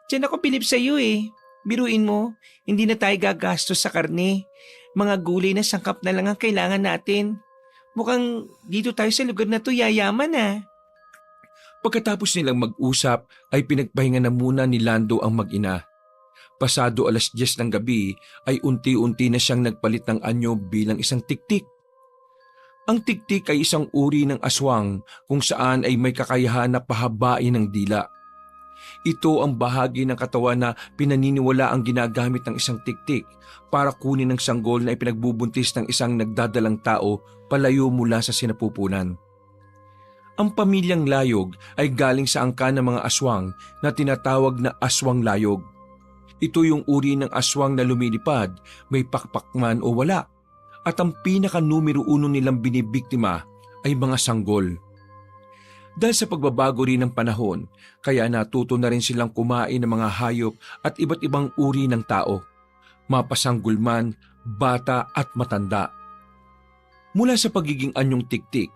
Diyan ako bilib sa iyo eh. Biruin mo, hindi na tayo gagastos sa karne. Mga gulay na sangkap na lang ang kailangan natin. Mukhang dito tayo sa lugar na to yayaman ah. Pagkatapos nilang mag-usap ay pinagpahinga na muna ni Lando ang mag-ina. Pasado 10:00 ng gabi ay unti-unti na siyang nagpalit ng anyo bilang isang tiktik. Ang tiktik ay isang uri ng aswang kung saan ay may kakayahan na pahabain ng dila. Ito ang bahagi ng katawan na pinaniniwala ang ginagamit ng isang tiktik para kunin ang sanggol na ipinagbubuntis ng isang nagdadalang tao palayo mula sa sinapupunan. Ang pamilyang Layog ay galing sa angkan ng mga aswang na tinatawag na aswang layog. Ito yung uri ng aswang na lumilipad, may pakpakman o wala. At ang pinaka-numero 1 nilang binibiktima ay mga sanggol. Dahil sa pagbabago rin ng panahon, kaya natuto na rin silang kumain ng mga hayop at iba't ibang uri ng tao. Mapasanggol man, bata at matanda. Mula sa pagiging anyong tiktik,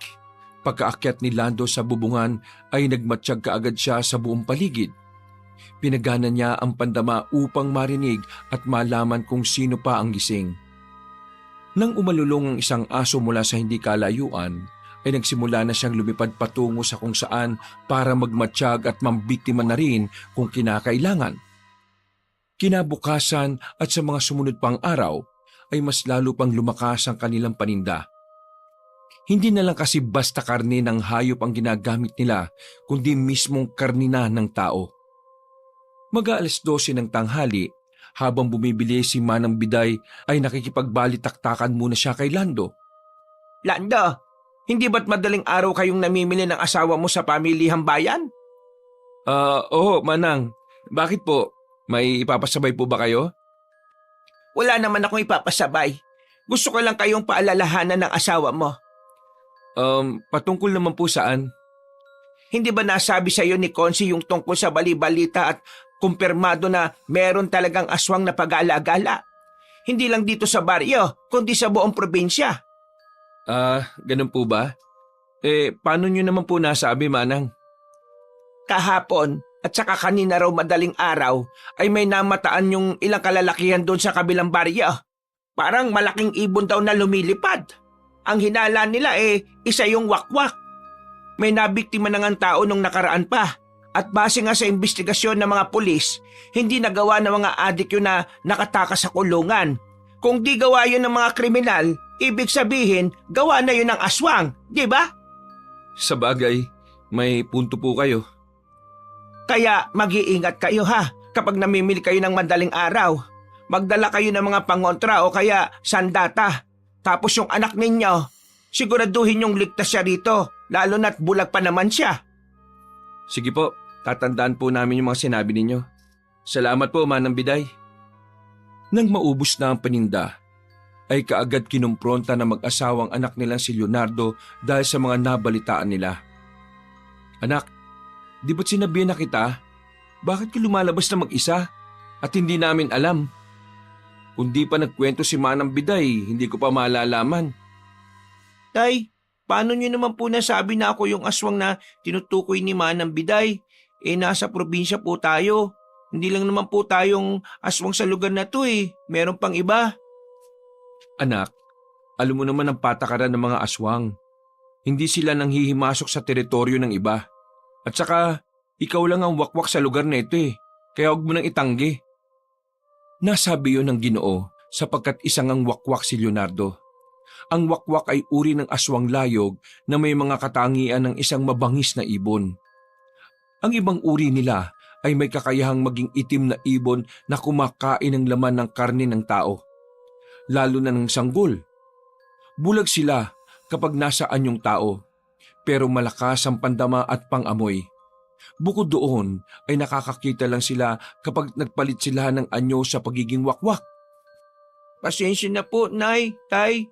pagkaakyat ni Lando sa bubungan ay nagmatsyag kaagad siya sa buong paligid. Pinagana niya ang pandama upang marinig at malaman kung sino pa ang gising. Nang umalulong ang isang aso mula sa hindi kalayuan, ay nagsimula na siyang lumipad patungo sa kung saan para magmatsyag at mambiktima na rin kung kinakailangan. Kinabukasan at sa mga sumunod pang araw ay mas lalo pang lumakas ang kanilang paninda. Hindi na lang kasi basta karne ng hayop ang ginagamit nila, kundi mismong karne na ng tao. Mag-aalas 12 ng tanghali, habang bumibili si Manang Biday ay nakikipagbalitaktakan muna siya kay Lando. Lando, hindi ba't madaling araw kayong namimili ng asawa mo sa pamilihang bayan? Oo, Manang. Bakit po? May ipapasabay po ba kayo? Wala naman akong ipapasabay. Gusto ko lang kayong paalalahanan ng asawa mo. Patungkol naman po saan? Hindi ba nasabi sa iyo ni Consi yung tungkol sa bali-balita at kumpirmado na meron talagang aswang na pag-aalagala? Hindi lang dito sa baryo, kundi sa buong probinsya. Ganun po ba? Paano nyo naman po nasabi, Manang? Kahapon at saka kanina raw madaling araw ay may namataan yung ilang kalalakihan doon sa kabilang baryo. Parang malaking ibon daw na lumilipad. Ang hinala nila isa yung wakwak. May nabiktima na ng tao nung nakaraan pa. At base nga sa investigasyon ng mga pulis, hindi nagawa ng mga adik yun na nakatakas sa kulungan. Kung di gawa yun ng mga kriminal, ibig sabihin, gawa na yun ng aswang, di ba? Sa bagay, may punto po kayo. Kaya mag-iingat kayo ha kapag namimili kayo ng madaling araw. Magdala kayo ng mga pangontra o kaya sandata. Tapos yung anak ninyo, siguraduhin yung ligtas siya rito, lalo na't bulag pa naman siya. Sige po, tatandaan po namin yung mga sinabi ninyo. Salamat po, Manang Biday. Nang maubos na ang paninda, ay kaagad kinumpronta ng mag-asawang anak nilang si Leonardo dahil sa mga nabalitaan nila. Anak, di ba't sinabihan na kita? Bakit ka lumalabas na mag-isa at hindi namin alam? Kung di pa nagkwento si Manang Biday, hindi ko pa malalaman. Tay, paano nyo naman po nasabi na ako yung aswang na tinutukoy ni Manang Biday? Nasa probinsya po tayo. Hindi lang naman po tayong aswang sa lugar na to Meron pang iba. Anak, alam mo naman ang patakaran ng mga aswang. Hindi sila nanghihimasok sa teritoryo ng iba. At saka, ikaw lang ang wakwak sa lugar na ito Kaya huwag mo nang itanggi. Nasabi yon ng Ginoo sapagkat isang ang wakwak si Leonardo. Ang wakwak ay uri ng aswang layog na may mga katangian ng isang mabangis na ibon. Ang ibang uri nila ay may kakayahang maging itim na ibon na kumakain ng laman ng karne ng tao, lalo na ng sanggol. Bulag sila kapag nasa anyong tao, pero malakas ang pandama at pangamoy. Bukod doon ay nakakakita lang sila kapag nagpalit sila ng anyo sa pagiging wakwak. Pasensya na po, Nay, Tay.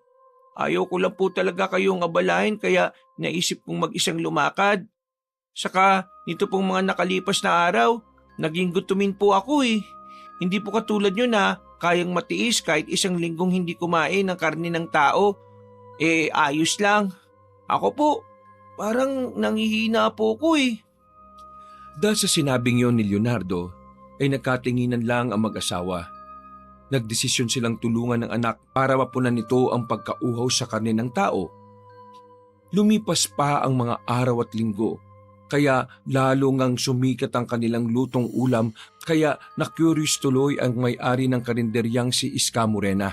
Ayaw ko lang po talaga kayong abalahin kaya naisip kong mag-isang lumakad. Saka nito pong mga nakalipas na araw, naging gutumin po ako Hindi po katulad nyo na kayang matiis kahit isang linggong hindi kumain ng karne ng tao. Ayos lang. Ako po, parang nangihina po ko Dahil sa sinabing yon ni Leonardo, ay nagkatinginan lang ang mag-asawa. Nagdesisyon silang tulungan ng anak para mapunan nito ang pagkauhaw sa karne ng tao. Lumipas pa ang mga araw at linggo, kaya lalo ngang sumikat ang kanilang lutong ulam, kaya na-curious tuloy ang may-ari ng karinderyang si Iska Morena.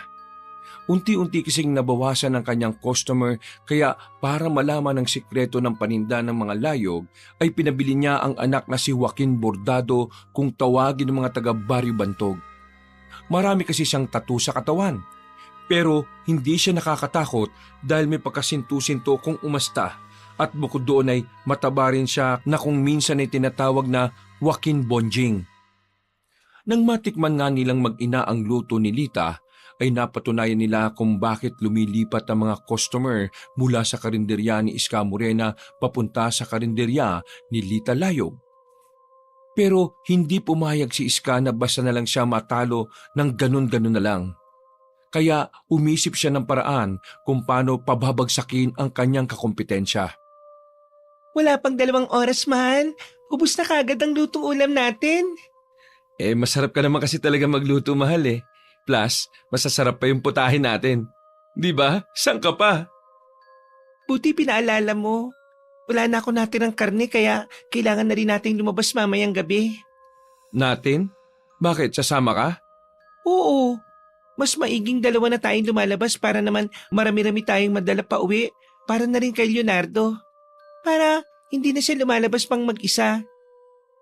Unti-unti kasing nabawasan ang kanyang customer, kaya para malaman ang sikreto ng paninda ng mga layog ay pinabili niya ang anak na si Joaquin Bordado kung tawagin ng mga taga Barrio Bantog. Marami kasi siyang tattoo sa katawan, pero hindi siya nakakatakot dahil may pagkasinto-sinto kung umasta, at bukod doon ay mataba rin siya na kung minsan ay tinatawag na Joaquin Bonjing. Nang matikman nga nilang mag-ina ang luto ni Lita, ay napatunayan nila kung bakit lumilipat ang mga customer mula sa karinderya ni Iska Morena papunta sa karinderya ni Lita Layog. Pero hindi pumayag si Iska na basta na lang siya matalo ng ganun-ganun na lang. Kaya umisip siya ng paraan kung paano pababagsakin ang kanyang kakompetensya. Wala pang 2 oras, mahal. Ubus na kagad ang lutong ulam natin. Masarap ka naman kasi talaga magluto, mahal Plus, masasarap pa yung putahin natin. Di ba? Saan ka pa? Buti pinaalala mo. Wala na ako natirang karne kaya kailangan na rin nating lumabas mamayang gabi. Natin? Bakit? Sasama ka? Oo. Mas maiging 2 na tayong lumalabas para naman marami-rami tayong madala pa uwi para na rin kay Leonardo. Para hindi na siya lumalabas pang mag-isa.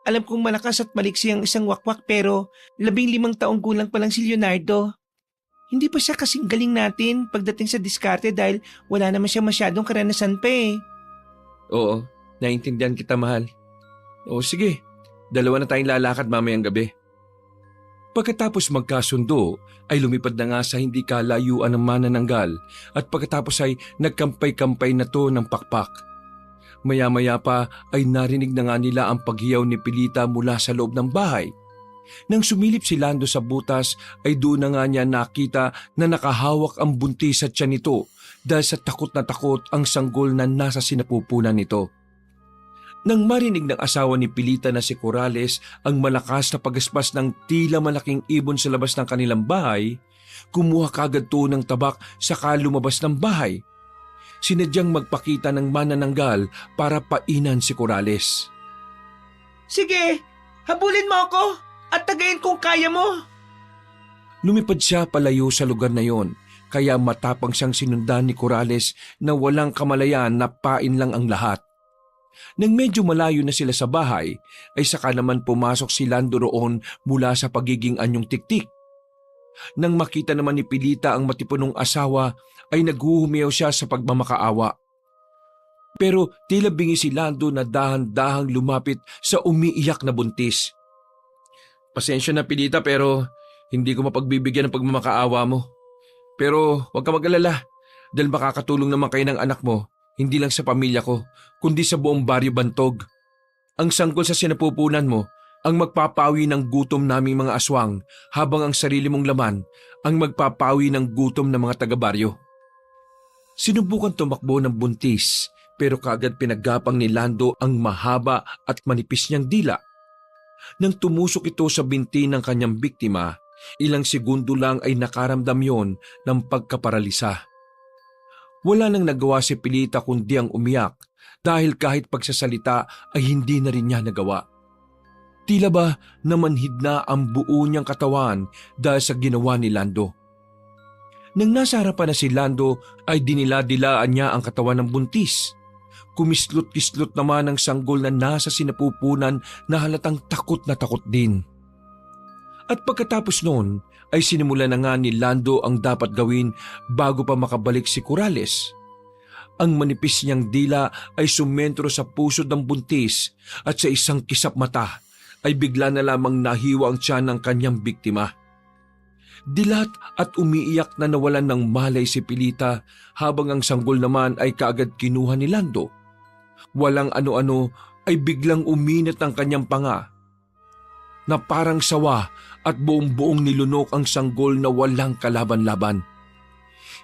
Alam kong malakas at maliksi ang isang wakwak pero 15 taong gulang pa lang si Leonardo. Hindi pa siya kasing galing natin pagdating sa diskarte dahil wala naman siya masyadong karanasan pa Oo, naiintindihan kita, mahal. O sige, 2 na tayong lalakad mamayang gabi. Pagkatapos magkasundo, ay lumipad na nga sa hindi kalayuan ng manananggal at pagkatapos ay nagkampay-kampay na to ng pakpak. Maya-maya pa ay narinig na nga nila ang paghiyaw ni Pilita mula sa loob ng bahay. Nang sumilip si Lando sa butas ay doon na nga niya nakita na nakahawak ang buntis sa tiyan nito dahil sa takot na takot ang sanggol na nasa sinapupunan nito. Nang marinig ng asawa ni Pilita na si Corrales ang malakas na pagaspas ng tila malaking ibon sa labas ng kanilang bahay, kumuha kagad to ng tabak saka lumabas ng bahay. Sinadyang magpakita ng manananggal para painan si Corrales. Sige, habulin mo ako at tagayin kung kaya mo. Lumipad siya palayo sa lugar na yon, kaya matapang siyang sinundan ni Corrales na walang kamalayan na pain lang ang lahat. Nang medyo malayo na sila sa bahay, ay saka naman pumasok si Lando roon mula sa pagiging anyong tiktik. Nang makita naman ni Pilita ang matipunong asawa, ay naghuhumiyaw siya sa pagmamakaawa. Pero tila bingi si Lando na dahan-dahang lumapit sa umiiyak na buntis. Pasensya na Pilita pero hindi ko mapagbibigyan ng pagmamakaawa mo. Pero huwag ka mag-alala dahil makakatulong naman kayo ng anak mo, hindi lang sa pamilya ko, kundi sa buong baryo Bantog. Ang sanggol sa sinapupunan mo, ang magpapawi ng gutom naming mga aswang habang ang sarili mong laman ang magpapawi ng gutom ng mga taga-baryo. Sinubukan tumakbo ng buntis pero kaagad pinagapang ni Lando ang mahaba at manipis niyang dila. Nang tumusok ito sa binti ng kanyang biktima, ilang segundo lang ay nakaramdam yon ng pagkaparalisa. Wala nang nagawa si Pilita kundi ang umiyak dahil kahit pagsasalita ay hindi na rin niya nagawa. Tila ba namanhid na ang buo niyang katawan dahil sa ginawa ni Lando. Nang nasa harapan na si Lando ay dinila-dilaan niya ang katawan ng buntis. Kumislot-kislot naman ang sanggol na nasa sinapupunan na halatang takot na takot din. At pagkatapos noon ay sinimula na nga ni Lando ang dapat gawin bago pa makabalik si Corrales. Ang manipis niyang dila ay sumentro sa puso ng buntis at sa isang kisap mata ay bigla na lamang nahiwa ang tiyan ng kanyang biktima. Dilat at umiiyak na nawalan ng malay si Pilita habang ang sanggol naman ay kaagad kinuha ni Lando. Walang ano-ano ay biglang uminit ang kanyang panga na parang sawa at buong-buong nilunok ang sanggol na walang kalaban-laban.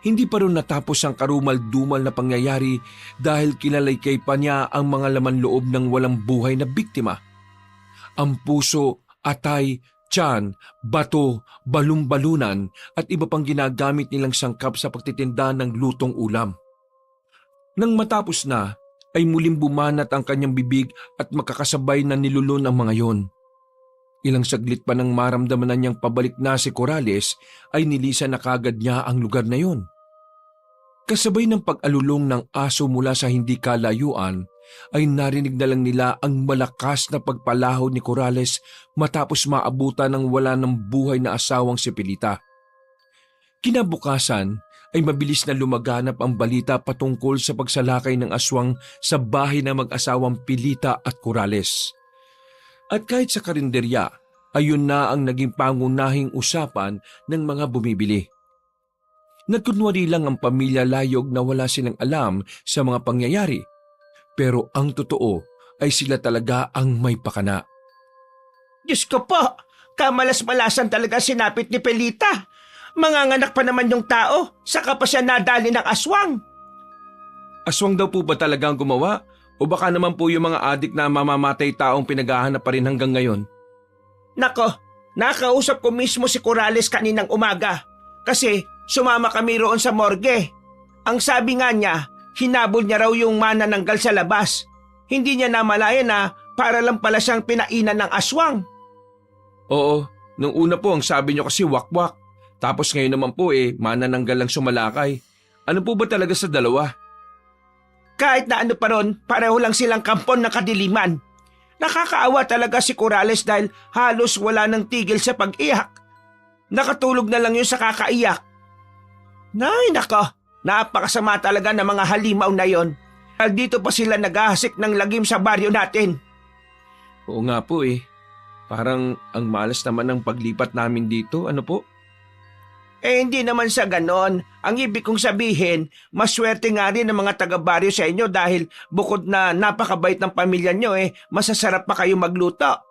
Hindi pa rin natapos ang karumal-dumal na pangyayari dahil kinalaykay pa niya ang mga laman loob ng walang buhay na biktima. Ang puso, atay, tiyan, bato, balum-balunan at iba pang ginagamit nilang sangkap sa pagtitinda ng lutong ulam. Nang matapos na, ay muling bumanat ang kanyang bibig at makakasabay na nilulun ang mga yon. Ilang saglit pa nang maramdaman na niyang pabalik na si Corrales ay nilisan na kagad niya ang lugar na yon. Kasabay ng pag-alulong ng aso mula sa hindi kalayuan ay narinig na lang nila ang malakas na pagpalahaw ni Corrales matapos maabutan ng wala ng buhay na asawang si Pilita. Kinabukasan ay mabilis na lumaganap ang balita patungkol sa pagsalakay ng aswang sa bahay ng mag-asawang Pilita at Corrales. At kahit sa karinderya, ayun na ang naging pangunahing usapan ng mga bumibili. Nagkunwari lang ang pamilya Layog na wala silang alam sa mga pangyayari, pero ang totoo ay sila talaga ang may pakana. Diyos ko po, kamalas-malasan talaga sinapit ni Pilita. Manganganak pa naman yung tao, saka pa siya nadali ng aswang. Aswang daw po ba talagang gumawa? O baka naman po yung mga adik na mamamatay taong pinaghahanap pa rin hanggang ngayon? Nako, nakausap ko mismo si Corrales kaninang umaga. Kasi sumama kami roon sa morgue. Ang sabi nga niya, hinabol niya raw yung manananggal sa labas. Hindi niya namalaya na para lang pala siyang pinainan ng aswang. Oo, nung una po ang sabi niyo kasi wakwak. Tapos ngayon naman po manananggal lang sumalakay. Ano po ba talaga sa dalawa? Kahit na ano pa ron, pareho lang silang kampon ng kadiliman. Nakakaawa talaga si Corrales dahil halos wala nang tigil sa pag-iyak. Nakatulog na lang yun sa kakaiyak. Nay nako, napakasama talaga ng mga halimaw na yon. Dito pa sila naghahasik ng lagim sa baryo natin. Oo nga po Parang ang malas naman ng paglipat namin dito, ano po? Hindi naman sa ganon. Ang ibig kong sabihin, maswerte nga rin ang mga taga-baryo sa inyo dahil bukod na napakabait ng pamilya nyo masasarap pa kayo magluto.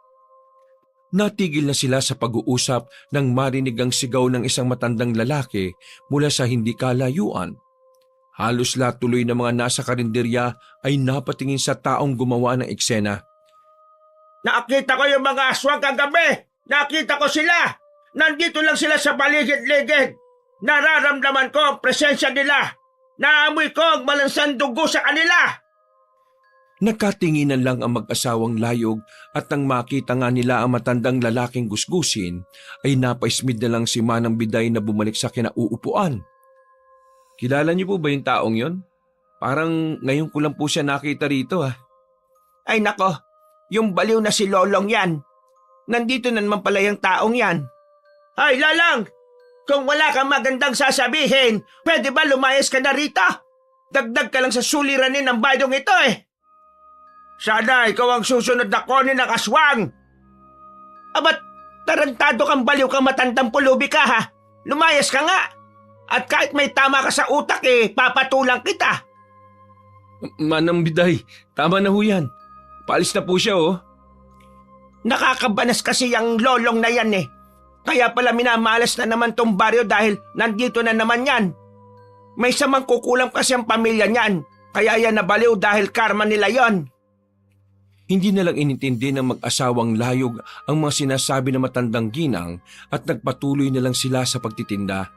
Natigil na sila sa pag-uusap nang marinig ang sigaw ng isang matandang lalaki mula sa hindi kalayuan. Halos lahat tuloy ng mga nasa karinderya ay napatingin sa taong gumawa ng eksena. Nakita ko yung mga aswang kagabi! Nakita ko sila! Nandito lang sila sa paligid-ligid. Nararamdaman ko ang presensya nila. Naamoy ko ang malansang dugo sa kanila. Nakatinginan lang ang mag-asawang Layog at nang makita nga nila ang matandang lalaking gusgusin, ay napaismid na lang si Manang Biday na bumalik sa kinauupuan. Kilala niyo po ba yung taong yon? Parang ngayon ko lang po siya nakita rito . Ay nako, yung baliw na si Lolong yan. Nandito na naman pala yung taong yan. Ay, Lalang! Kung wala kang magandang sasabihin, pwede ba lumayas ka na rito? Dagdag ka lang sa suliranin ng bayong ito eh. Sana ikaw ang susunod na kone ng aswang. Abat, tarantado kang baliw kang matandang pulubi ka ha. Lumayas ka nga. At kahit may tama ka sa utak papatulang kita. Manang Biday, tama na ho yan. Paalis na po siya oh. Nakakabanas kasi yung Lolong na yan eh. Kaya pala minamalas na naman tong baryo dahil nandito na naman yan. May samang kukulam kasi ang pamilya niyan. Kaya yan nabaliw dahil karma nila yon. Hindi na lang inintindi ng mag-asawang layog ang mga sinasabi ng matandang ginang at nagpatuloy na lang sila sa pagtitinda.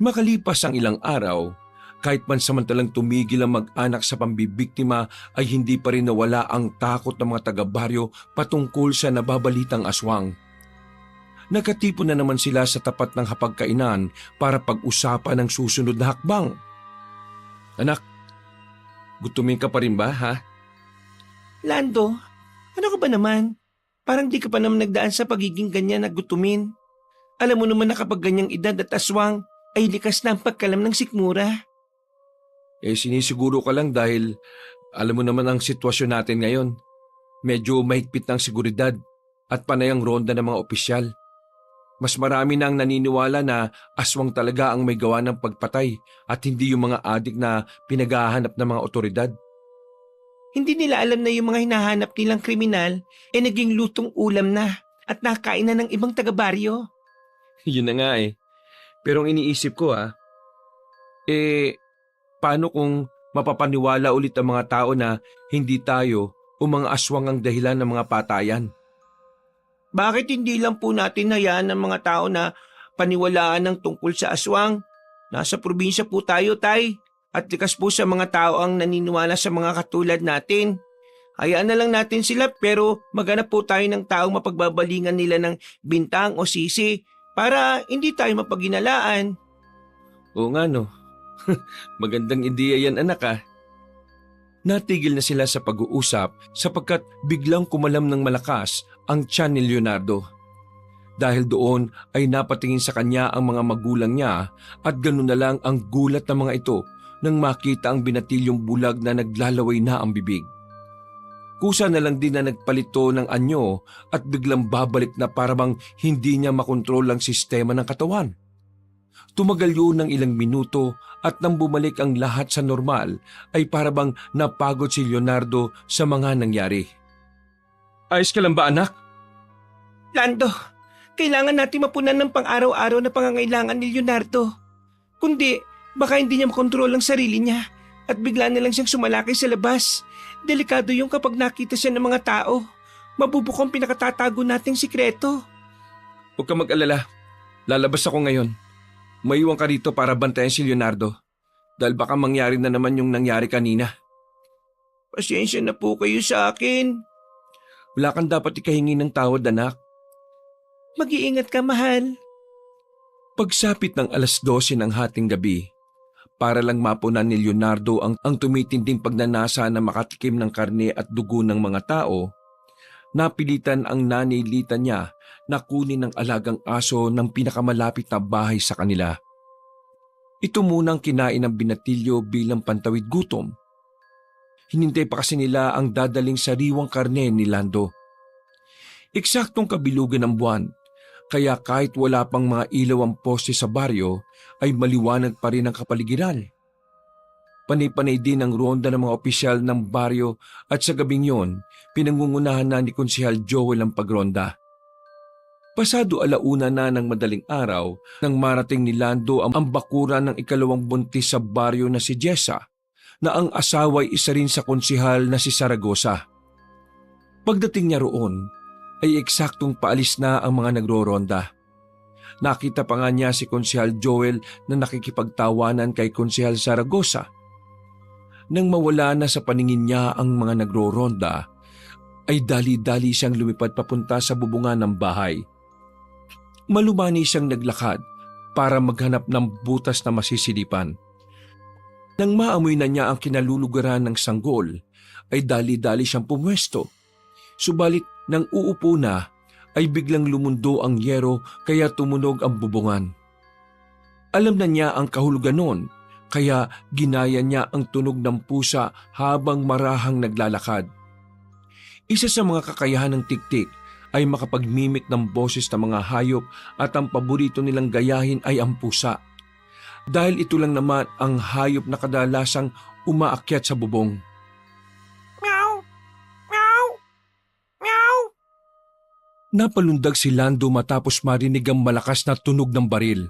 Makalipas ang ilang araw, kahit pansamantalang tumigil ang mag-anak sa pambibiktima ay hindi pa rin nawala ang takot ng mga taga-baryo patungkol sa nababalitang aswang. Nagkatipon na naman sila sa tapat ng hapagkainan para pag-usapan ang susunod na hakbang. Anak, gutumin ka pa rin ba ha? Lando, ano ka ba naman? Parang di ka pa naman nagdaan sa pagiging ganyan na gutumin. Alam mo naman na kapag ganyang edad at aswang ay likas na ang pagkalam ng sikmura. Sinisiguro ka lang dahil alam mo naman ang sitwasyon natin ngayon. Medyo mahigpit ng seguridad at panay ang ronda ng mga opisyal. Mas marami na ang naniniwala na aswang talaga ang may gawa ng pagpatay at hindi yung mga adik na pinaghahanap ng mga otoridad. Hindi nila alam na yung mga hinahanap nilang kriminal naging lutong ulam na at nakain na ng ibang taga-baryo. Yun na nga eh. Pero ang iniisip ko paano kung mapapaniwala ulit ang mga tao na hindi tayo o mga aswang ang dahilan ng mga patayan? Bakit hindi lang po natin hayaan ng mga tao na paniwalaan ng tungkol sa aswang? Nasa probinsya po tayo, Tay. At likas po sa mga tao ang naniniwala sa mga katulad natin. Hayaan na lang natin sila pero maghanap po tayo ng taong mapagbabalingan nila ng bintang o sisi para hindi tayo mapaginalaan. Oo nga no. Magandang ideya yan anak ah. Natigil na sila sa pag-uusap sapagkat biglang kumalam ng malakas ang tiyan ni Leonardo. Dahil doon ay napatingin sa kanya ang mga magulang niya at ganoon na lang ang gulat ng mga ito nang makita ang binatilyong bulag na naglalaway na ang bibig. Kusa na lang din na nagpalito ng anyo at biglang babalik na parang hindi niya makontrol ang sistema ng katawan. Tumagal yun ng ilang minuto at nang bumalik ang lahat sa normal ay parabang napagod si Leonardo sa mga nangyari. Ayos ka lang ba anak? Lando, kailangan natin mapunan ng pang-araw-araw na pangangailangan ni Leonardo. Kundi, baka hindi niya makontrol ang sarili niya at bigla na lang siyang sumalakay sa labas. Delikado yung kapag nakita siya ng mga tao. Mabubukong pinakatatago nating sikreto. Huwag ka mag-alala. Lalabas ako ngayon. Maiwan ka rito para bantayan si Leonardo. Dahil baka mangyari na naman yung nangyari kanina. Pasensya na po kayo sa akin. Wala kang dapat ikahingi ng tawad, anak. Mag-iingat ka, mahal. Pagsapit ng 12:00 ng hating gabi, para lang mapunan ni Leonardo ang tumitinding pagnanasa na makatikim ng karne at dugo ng mga tao, napilitan ang nanay-lita niya na kunin ang alagang aso ng pinakamalapit na bahay sa kanila. Ito munang kinain ng binatilyo bilang pantawid gutom. Hinintay pa kasi nila ang dadaling sariwang karne ni Lando. Eksaktong kabilugan ng buwan, kaya kahit wala pang mga ilaw ang poste sa baryo, ay maliwanag pa rin ang kapaligiran. Panay-panay din ang ronda ng mga opisyal ng baryo at sa gabing yon, pinangungunahan na ni Konsehal Joel ang pagronda. Pasado 1:00 na ng madaling araw nang marating ni Lando ang bakuran ng ikalawang buntis sa baryo na si Jessa, na ang asawa ay isa rin sa konsehal na si Saragosa. Pagdating niya roon, ay eksaktong paalis na ang mga nagro-ronda. Nakita pa nga niya si Konsehal Joel na nakikipagtawanan kay Konsehal Saragosa. Nang mawala na sa paningin niya ang mga nagro-ronda, ay dali-dali siyang lumipad papunta sa bubungan ng bahay. Malumani siyang naglakad para maghanap ng butas na masisilipan. Nang maamoy na niya ang kinalulugaran ng sanggol, ay dali-dali siyang pumwesto. Subalit nang uupo na ay biglang lumundo ang yero kaya tumunog ang bubungan. Alam na niya ang kahulugan noon kaya ginaya niya ang tunog ng pusa habang marahang naglalakad. Isa sa mga kakayahan ng tiktik ay makapagmimik ng boses ng mga hayop at ang paborito nilang gayahin ay ang pusa. Dahil ito lang naman ang hayop na kadalasang umaakyat sa bubong. Meow! Meow! Meow! Napalundag si Lando matapos marinig ang malakas na tunog ng baril.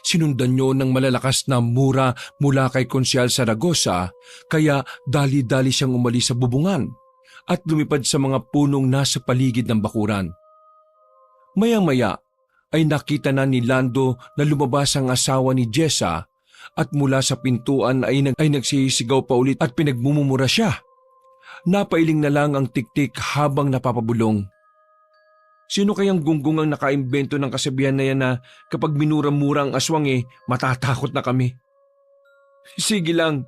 Sinundan niyo ng malalakas na mura mula kay Konsyal Zaragoza kaya dali-dali siyang umalis sa bubungan at lumipad sa mga punong nasa paligid ng bakuran. Maya-maya ay nakita na ni Lando na lumabas ang asawa ni Jessa at mula sa pintuan ay nagsisigaw pa ulit at pinagmumura siya. Napailing na lang ang tiktik habang napapabulong. Sino kayang gunggong ang nakaimbento ng kasabihan na yan na kapag minura-mura ang aswang matatakot na kami? Sige lang,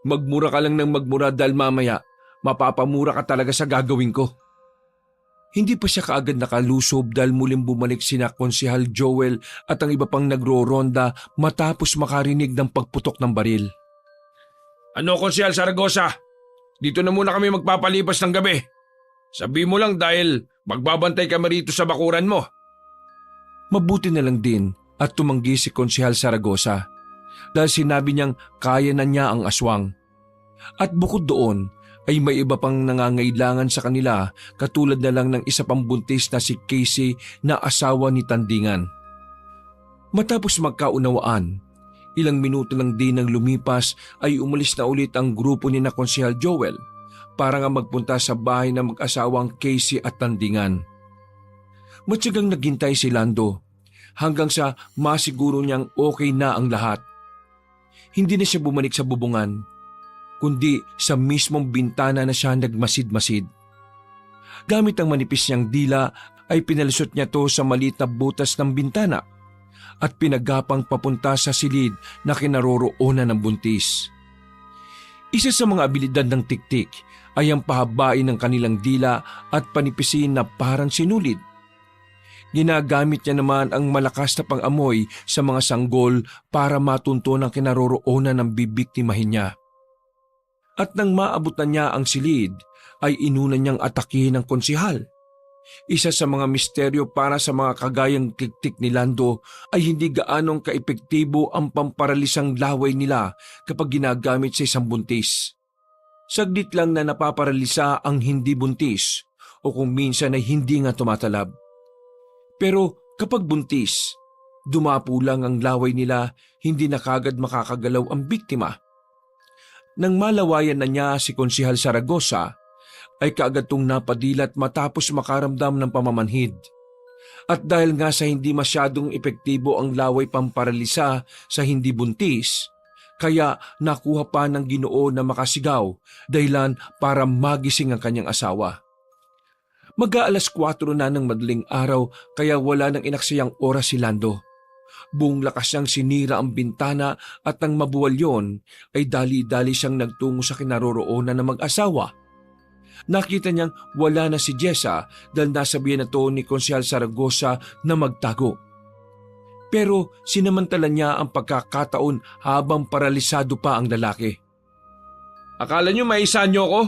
magmura ka lang ng magmura dahil mamaya mapapamura ka talaga sa gagawin ko. Hindi pa siya kaagad nakalusob dahil muling bumalik sina Konsehal Joel at ang iba pang nagro-ronda matapos makarinig ng pagputok ng baril. Ano, Konsehal Zaragoza? Dito na muna kami magpapalipas ng gabi. Sabi mo lang dahil magbabantay kami rito sa bakuran mo. Mabuti na lang din at tumanggi si Konsehal Zaragoza dahil sinabi niyang kaya na niya ang aswang. At bukod doon, ay may iba pang nangangailangan sa kanila katulad na lang ng isa pang buntis na si Casey na asawa ni Tandingan. Matapos magkaunawaan, ilang minuto lang din ang lumipas ay umalis na ulit ang grupo ni na Konsehal Joel para nga magpunta sa bahay ng mag-asawang Casey at Tandingan. Matyagang naghintay si Lando hanggang sa masiguro niyang okay na ang lahat. Hindi na siya bumalik sa bubungan, kundi sa mismong bintana na siya nagmasid-masid. Gamit ang manipis niyang dila ay pinalusot niya to sa maliit na butas ng bintana at pinagapang papunta sa silid na kinaroroonan ng buntis. Isa sa mga abilidad ng tiktik ay ang pahabain ng kanilang dila at panipisin na parang sinulid. Ginagamit niya naman ang malakas na pang-amoy sa mga sanggol para matunto ng kinaroroonan ng bibiktimahin niya. At nang maabot na niya ang silid, ay inuna niyang atakihin ng konsehal. Isa sa mga misteryo para sa mga kagayang tiktik ni Lando ay hindi gaanong kaepektibo ang pamparalisang laway nila kapag ginagamit sa isang buntis. Saglit lang na napaparalisa ang hindi buntis o kung minsan ay hindi nga tumatalab. Pero kapag buntis, dumapo lang ang laway nila, hindi na kagad makakagalaw ang biktima. Nang malawayan na niya si Konsehal Zaragoza, ay kaagad tong napadilat matapos makaramdam ng pamamanhid. At dahil nga sa hindi masyadong epektibo ang laway pamparalisa sa hindi buntis, kaya nakuha pa ng Ginoo na makasigaw dahilan para magising ang kanyang asawa. Mag-aalas 4 na ng madaling araw kaya wala nang inaksayang oras si Lando. Buong lakas niyang sinira ang bintana at nang mabuwal yon ay dali-dali siyang nagtungo sa kinaroroonan ng mag-asawa. Nakita niyang wala na si Jessa dahil nasabihan na to ni Konsehal Zaragoza na magtago. Pero sinamantala niya ang pagkakataon habang paralisado pa ang lalaki. Akala niyo maisan niyo ko?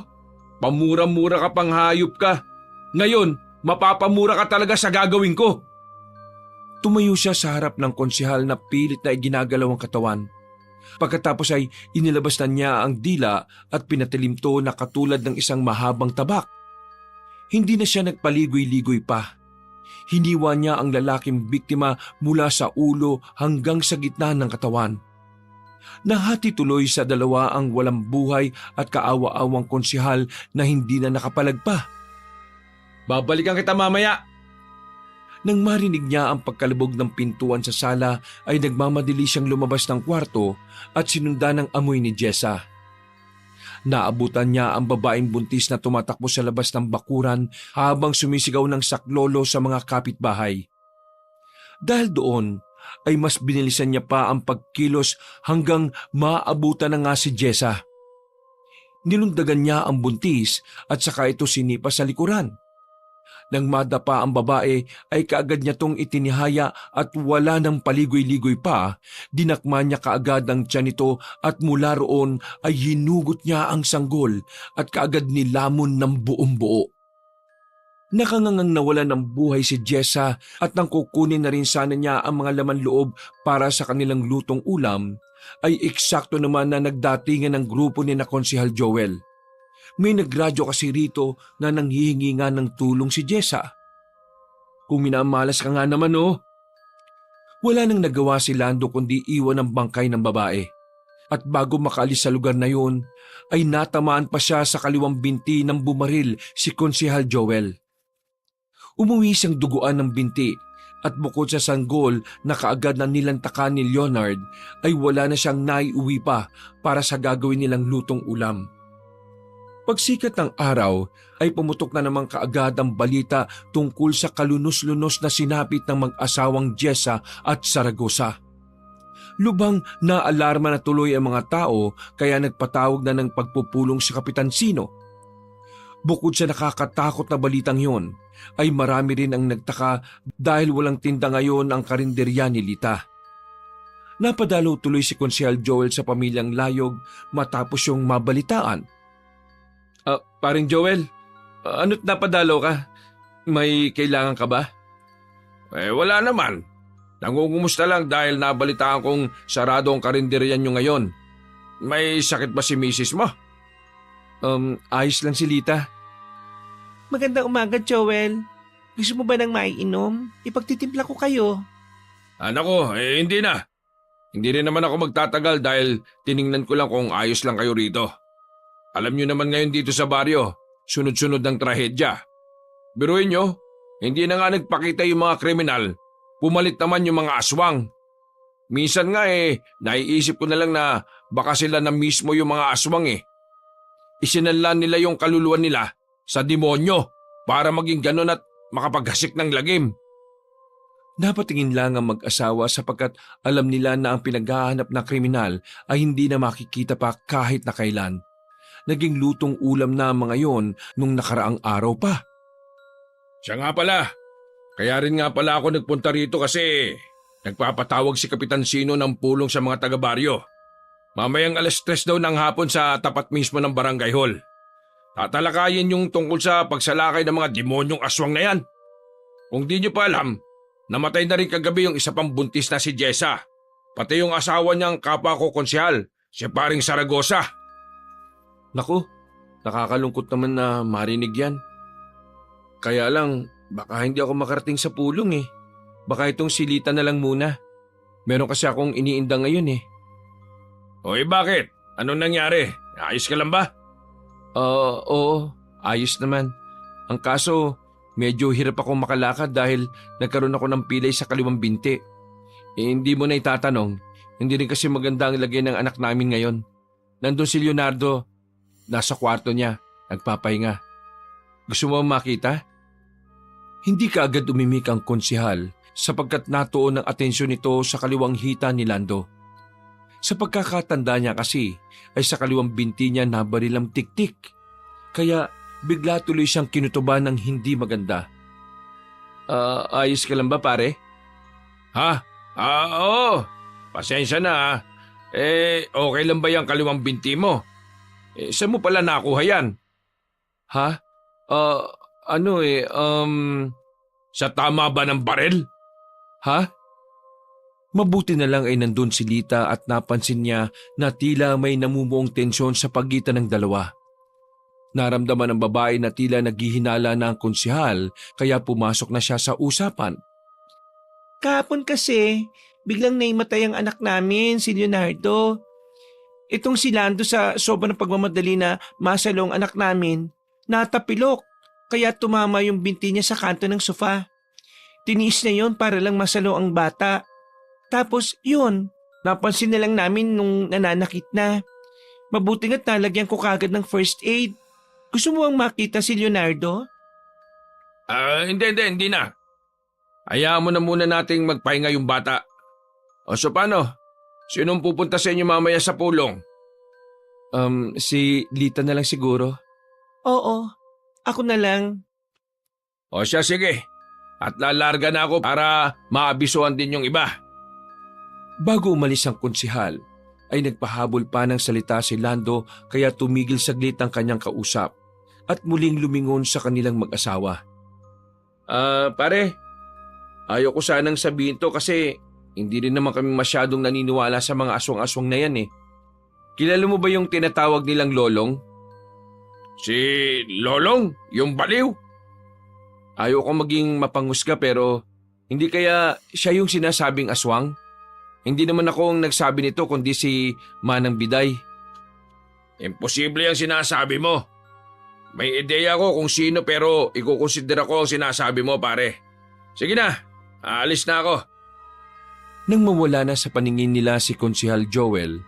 Pamura-mura ka pang hayop ka. Ngayon, mapapamura ka talaga sa gagawin ko. Tumayo siya sa harap ng konsehal na pilit na iginagalaw ang katawan. Pagkatapos ay inilabas na niya ang dila at pinatilim to na katulad ng isang mahabang tabak. Hindi na siya nagpaligoy-ligoy pa. Hiniwa niya ang lalaking biktima mula sa ulo hanggang sa gitna ng katawan. Nahati tuloy sa dalawa ang walang buhay at kaawa-awang konsehal na hindi na nakapalag pa. Babalikan kita mamaya. Nang marinig niya ang pagkalubog ng pintuan sa sala ay nagmamadali siyang lumabas ng kwarto at sinundan ng amoy ni Jessa. Naabutan niya ang babaeng buntis na tumatakbo sa labas ng bakuran habang sumisigaw ng saklolo sa mga kapitbahay. Dahil doon ay mas binilisan niya pa ang pagkilos hanggang maabutan na nga si Jessa. Nilundagan niya ang buntis at saka ito sinipa sa likuran. Nang madapa ang babae ay kaagad niya tong itinihaya at wala nang paligoy-ligoy pa, dinakma niya kaagad ang tiyan nito at mula roon ay hinugot niya ang sanggol at kaagad nilamon ng buong buo. Nakangangang nawala ng buhay si Jessa at nang kukunin na rin sana niya ang mga laman loob para sa kanilang lutong ulam, ay eksakto naman na nagdatingan ng grupo ni na Konsehal Joel. May nagradyo kasi rito na nanghihingi nga ng tulong si Jessa. Kung minamalas ka nga naman oh. Wala nang nagawa si Lando kundi iwan ang bangkay ng babae. At bago makaalis sa lugar na yun, ay natamaan pa siya sa kaliwang binti ng bumaril si Konsehal Joel. Umuwi siyang duguan ng binti at bukod sa sanggol na kaagad na nilantakan ni Leonard ay wala na siyang naiuwi pa para sa gagawin nilang lutong ulam. Pagsikat ng araw ay pumutok na namang kaagad ang balita tungkol sa kalunos-lunos na sinapit ng mag-asawang Jessa at Saragosa. Lubhang naalarma na tuloy ang mga tao kaya nagpatawag na ng pagpupulong si Kapitan Sino. Bukod sa nakakatakot na balitang yon, ay marami rin ang nagtaka dahil walang tinda ngayon ang karinderya ni Lita. Napadalo tuloy si Konsehal Joel sa pamilyang Layog matapos yung mabalitaan. Paring Joel, ano't napadalo ka? May kailangan ka ba? Wala naman. Nangungumusta lang dahil nabalitaan kong sarado ang karinderyan nyo ngayon. May sakit ba si misis mo? Ayos lang si Lita. Magandang umaga, Joel. Gusto mo ba ng maiinom? Ipagtitimpla ko kayo. Nako, hindi na. Hindi rin naman ako magtatagal dahil tiningnan ko lang kung ayos lang kayo rito. Alam nyo naman ngayon dito sa baryo, sunod-sunod ng trahedya. Biruin nyo, hindi na nga nagpakita yung mga kriminal, pumalit naman yung mga aswang. Minsan nga naiisip ko na lang na baka sila na mismo yung mga aswang Isinanlan nila yung kaluluwa nila sa demonyo para maging ganon at makapaghasik ng lagim. Napatingin lang ang mag-asawa sapagkat alam nila na ang pinaghahanap na kriminal ay hindi na makikita pa kahit na kailan. Naging lutong ulam na mga yon nung nakaraang araw pa. Siya nga pala. Kaya rin nga pala ako nagpunta rito kasi nagpapatawag si Kapitan Sino ng pulong sa mga taga-baryo. Mamayang 3:00 daw ng hapon sa tapat mismo ng barangay hall. Tatalakayin yung tungkol sa pagsalakay ng mga demonyong aswang na yan. Kung di nyo pa alam, namatay na rin kagabi yung isa pang buntis na si Jessa. Pati yung asawa niyang kapwa ko konsehal, si Paring Saragosa. Naku, nakakalungkot naman na marinig yan. Kaya lang, baka hindi ako makarating sa pulong Baka itong silita na lang muna. Meron kasi akong iniinda ngayon Oy, bakit? Anong nangyari? Ayos ka lang ba? Oo, ayos naman. Ang kaso, medyo hirap akong makalakad dahil nagkaroon ako ng pilay sa kaliwang binti. Hindi mo na itatanong, hindi rin kasi maganda ang lagay ng anak namin ngayon. Nandun si Leonardo, nasa kwarto niya, nagpapahinga. Gusto mo makita? Hindi kaagad umimik ang konsehal sapagkat natuon ang atensyon nito sa kaliwang hita ni Lando. Sa pagkakatanda niya kasi ay sa kaliwang binti niya nabarilang tiktik. Kaya bigla tuloy siyang kinutuban ng hindi maganda. Ayos ka lang ba pare? Ha? Oo. Pasensya na okay lang ba yung kaliwang binti mo? Saan mo pala nakuha yan? Ha? Sa tama ba ng baril? Ha? Mabuti na lang ay nandun si Lita at napansin niya na tila may namumuong tensyon sa pagitan ng dalawa. Naramdaman ng babae na tila naghihinala na ang konsehal kaya pumasok na siya sa usapan. Kahapon kasi, biglang naimatay ang anak namin, si Leonardo. Itong si Lando sa sobrang pagmamadali na masalo ang anak namin, natapilok, kaya tumama yung binti niya sa kanto ng sofa. Tiniis niya yon para lang masalo ang bata. Tapos yun, napansin na lang namin nung nananakit na. Mabuti nga't nalagyan ko kagad ng first aid. Gusto mo bang makita si Leonardo? Hindi na. Hayaan mo na muna nating magpahinga yung bata. O so paano? Sinong pupunta sa inyo mamaya sa pulong? Si Lita na lang siguro. Oo, ako na lang. O siya, sige. At lalarga na ako para maabisuhan din yung iba. Bago umalis ang konsihal, ay nagpahabol pa ng salita si Lando kaya tumigil saglit ang kanyang kausap at muling lumingon sa kanilang mag-asawa. Pare, ayaw ko sanang sabihin to kasi hindi rin naman kami masyadong naniniwala sa mga aswang-aswang na yan eh. Kilala mo ba yung tinatawag nilang lolong? Si Lolong? Yung baliw? Ayaw ko maging mapanghusga pero hindi kaya siya yung sinasabing aswang? Hindi naman ako ang nagsabi nito kundi si Manang Biday. Imposible ang sinasabi mo. May ideya ko kung sino pero ikukonsidera ko ang sinasabi mo pare. Sige na, aalis na ako. Nang mawala na sa paningin nila si Konsihal Joel,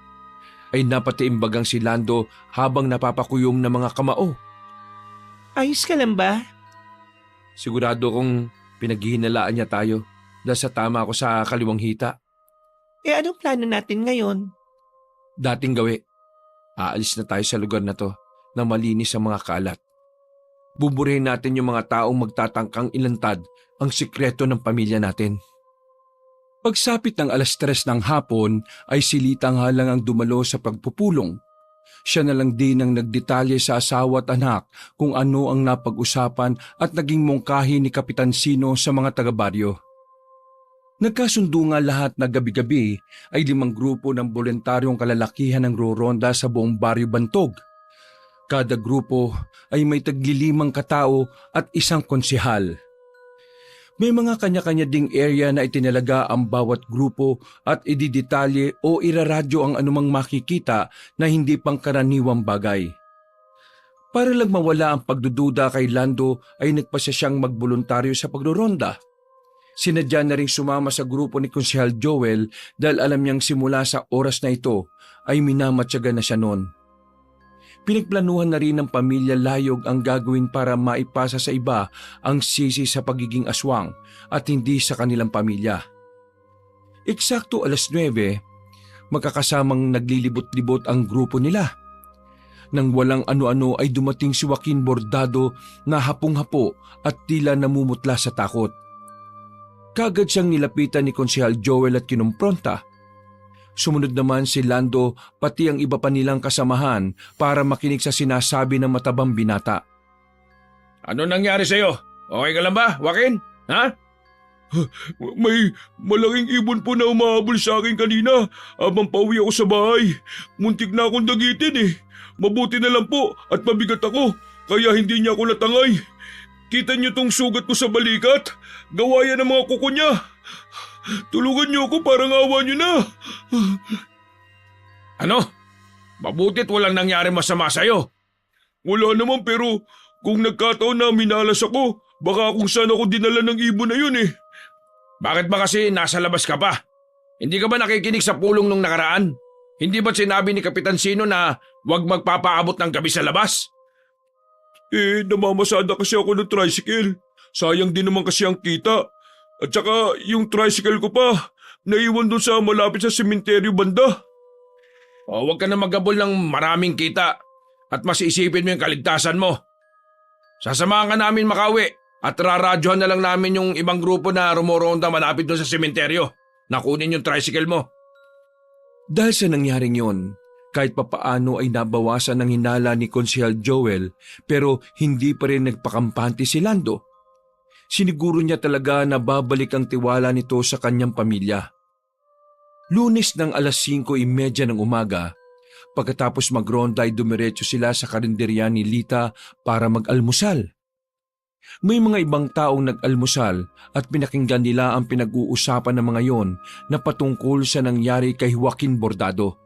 ay napatiimbagang si Lando habang napapakuyom ng mga kamao. Ayos ka lang ba? Sigurado kong pinaghihinalaan niya tayo dahil sa tama ako sa kaliwang hita. Anong plano natin ngayon? Dating gawi, aalis na tayo sa lugar na to na malinis ang mga kalat. Buburihin natin yung mga taong magtatangkang ilantad ang sikreto ng pamilya natin. Pagsapit ng 3:00 ng hapon ay si Litang halang ang dumalo sa pagpupulong. Siya na lang din ang nagdetalye sa asawa at anak kung ano ang napag-usapan at naging mungkahi ni Kapitan Sino sa mga taga-baryo. Nagkasundo nga lahat na gabi-gabi ay 5 grupo ng voluntaryong kalalakihan ang roronda sa buong baryo Bantog. Kada grupo ay may tagli-5 katao at 1 konsihal. May mga kanya-kanya ding area na itinalaga ang bawat grupo at ididetalye o iraradyo ang anumang makikita na hindi pangkaraniwang bagay. Para lang mawala ang pagdududa kay Lando ay nagpasya siyang magboluntaryo sa pagroronda. Sinadya na ring sumama sa grupo ni Konsihal Joel dahil alam niyang simula sa oras na ito ay minamatyaga na siya noon. Pinagplanuhan na rin ng pamilya Layog ang gagawin para maipasa sa iba ang sisi sa pagiging aswang at hindi sa kanilang pamilya. Eksakto 9:00, magkakasamang naglilibot-libot ang grupo nila. Nang walang ano-ano ay dumating si Joaquin Bordado na hapong-hapo at tila namumutla sa takot. Kagad siyang nilapitan ni Konsihal Joel at kinumpronta. Sumunod naman si Lando pati ang iba pa nilang kasamahan para makinig sa sinasabi ng matabang binata. Ano nangyari sa'yo? Okay ka lang ba, Joaquin? Ha? May malaking ibon po na umahabol sa akin kanina habang pauwi ako sa bahay. Muntik na akong dagitin eh. Mabuti na lang po at mabigat ako kaya hindi niya ako natangay. Kita niyo tong sugat ko sa balikat? Gawa yan ng mga kuko niya. Tulungan niyo ako, parang awa niyo na. Ano? Mabutit walang nangyari masama sa'yo. Wala naman pero kung nagkataon na minalas ako, baka kung saan ako dinala ng ibon na yun eh. Bakit ba kasi nasa labas ka pa? Hindi ka ba nakikinig sa pulong nung nakaraan? Hindi ba sinabi ni Kapitan Sino na huwag magpapaabot ng gabi sa labas? Namamasada kasi ako ng tricycle. Sayang din naman kasi ang kita. At saka yung tricycle ko pa, naiwan doon sa malapit sa sementeryo banda. O huwag ka na magabol ng maraming kita at mas isipin mo yung kaligtasan mo. Sasamahan ka namin makauwi at raradyohan na lang namin yung ibang grupo na rumoronda malapit doon sa sementeryo na kunin yung tricycle mo. Dahil sa nangyaring yon, kahit papaano ay nabawasan ng hinala ni Konsihal Joel pero hindi pa rin nagpakampante si Lando. Siniguro niya talaga na babalik ang tiwala nito sa kanyang pamilya. Lunes ng 5:30 ng umaga, pagkatapos magronda ay dumiretso sila sa karinderya ni Lita para mag-almusal. May mga ibang taong nag-almusal at pinakinggan nila ang pinag-uusapan ng mga yon na patungkol sa nangyari kay Joaquin Bordado.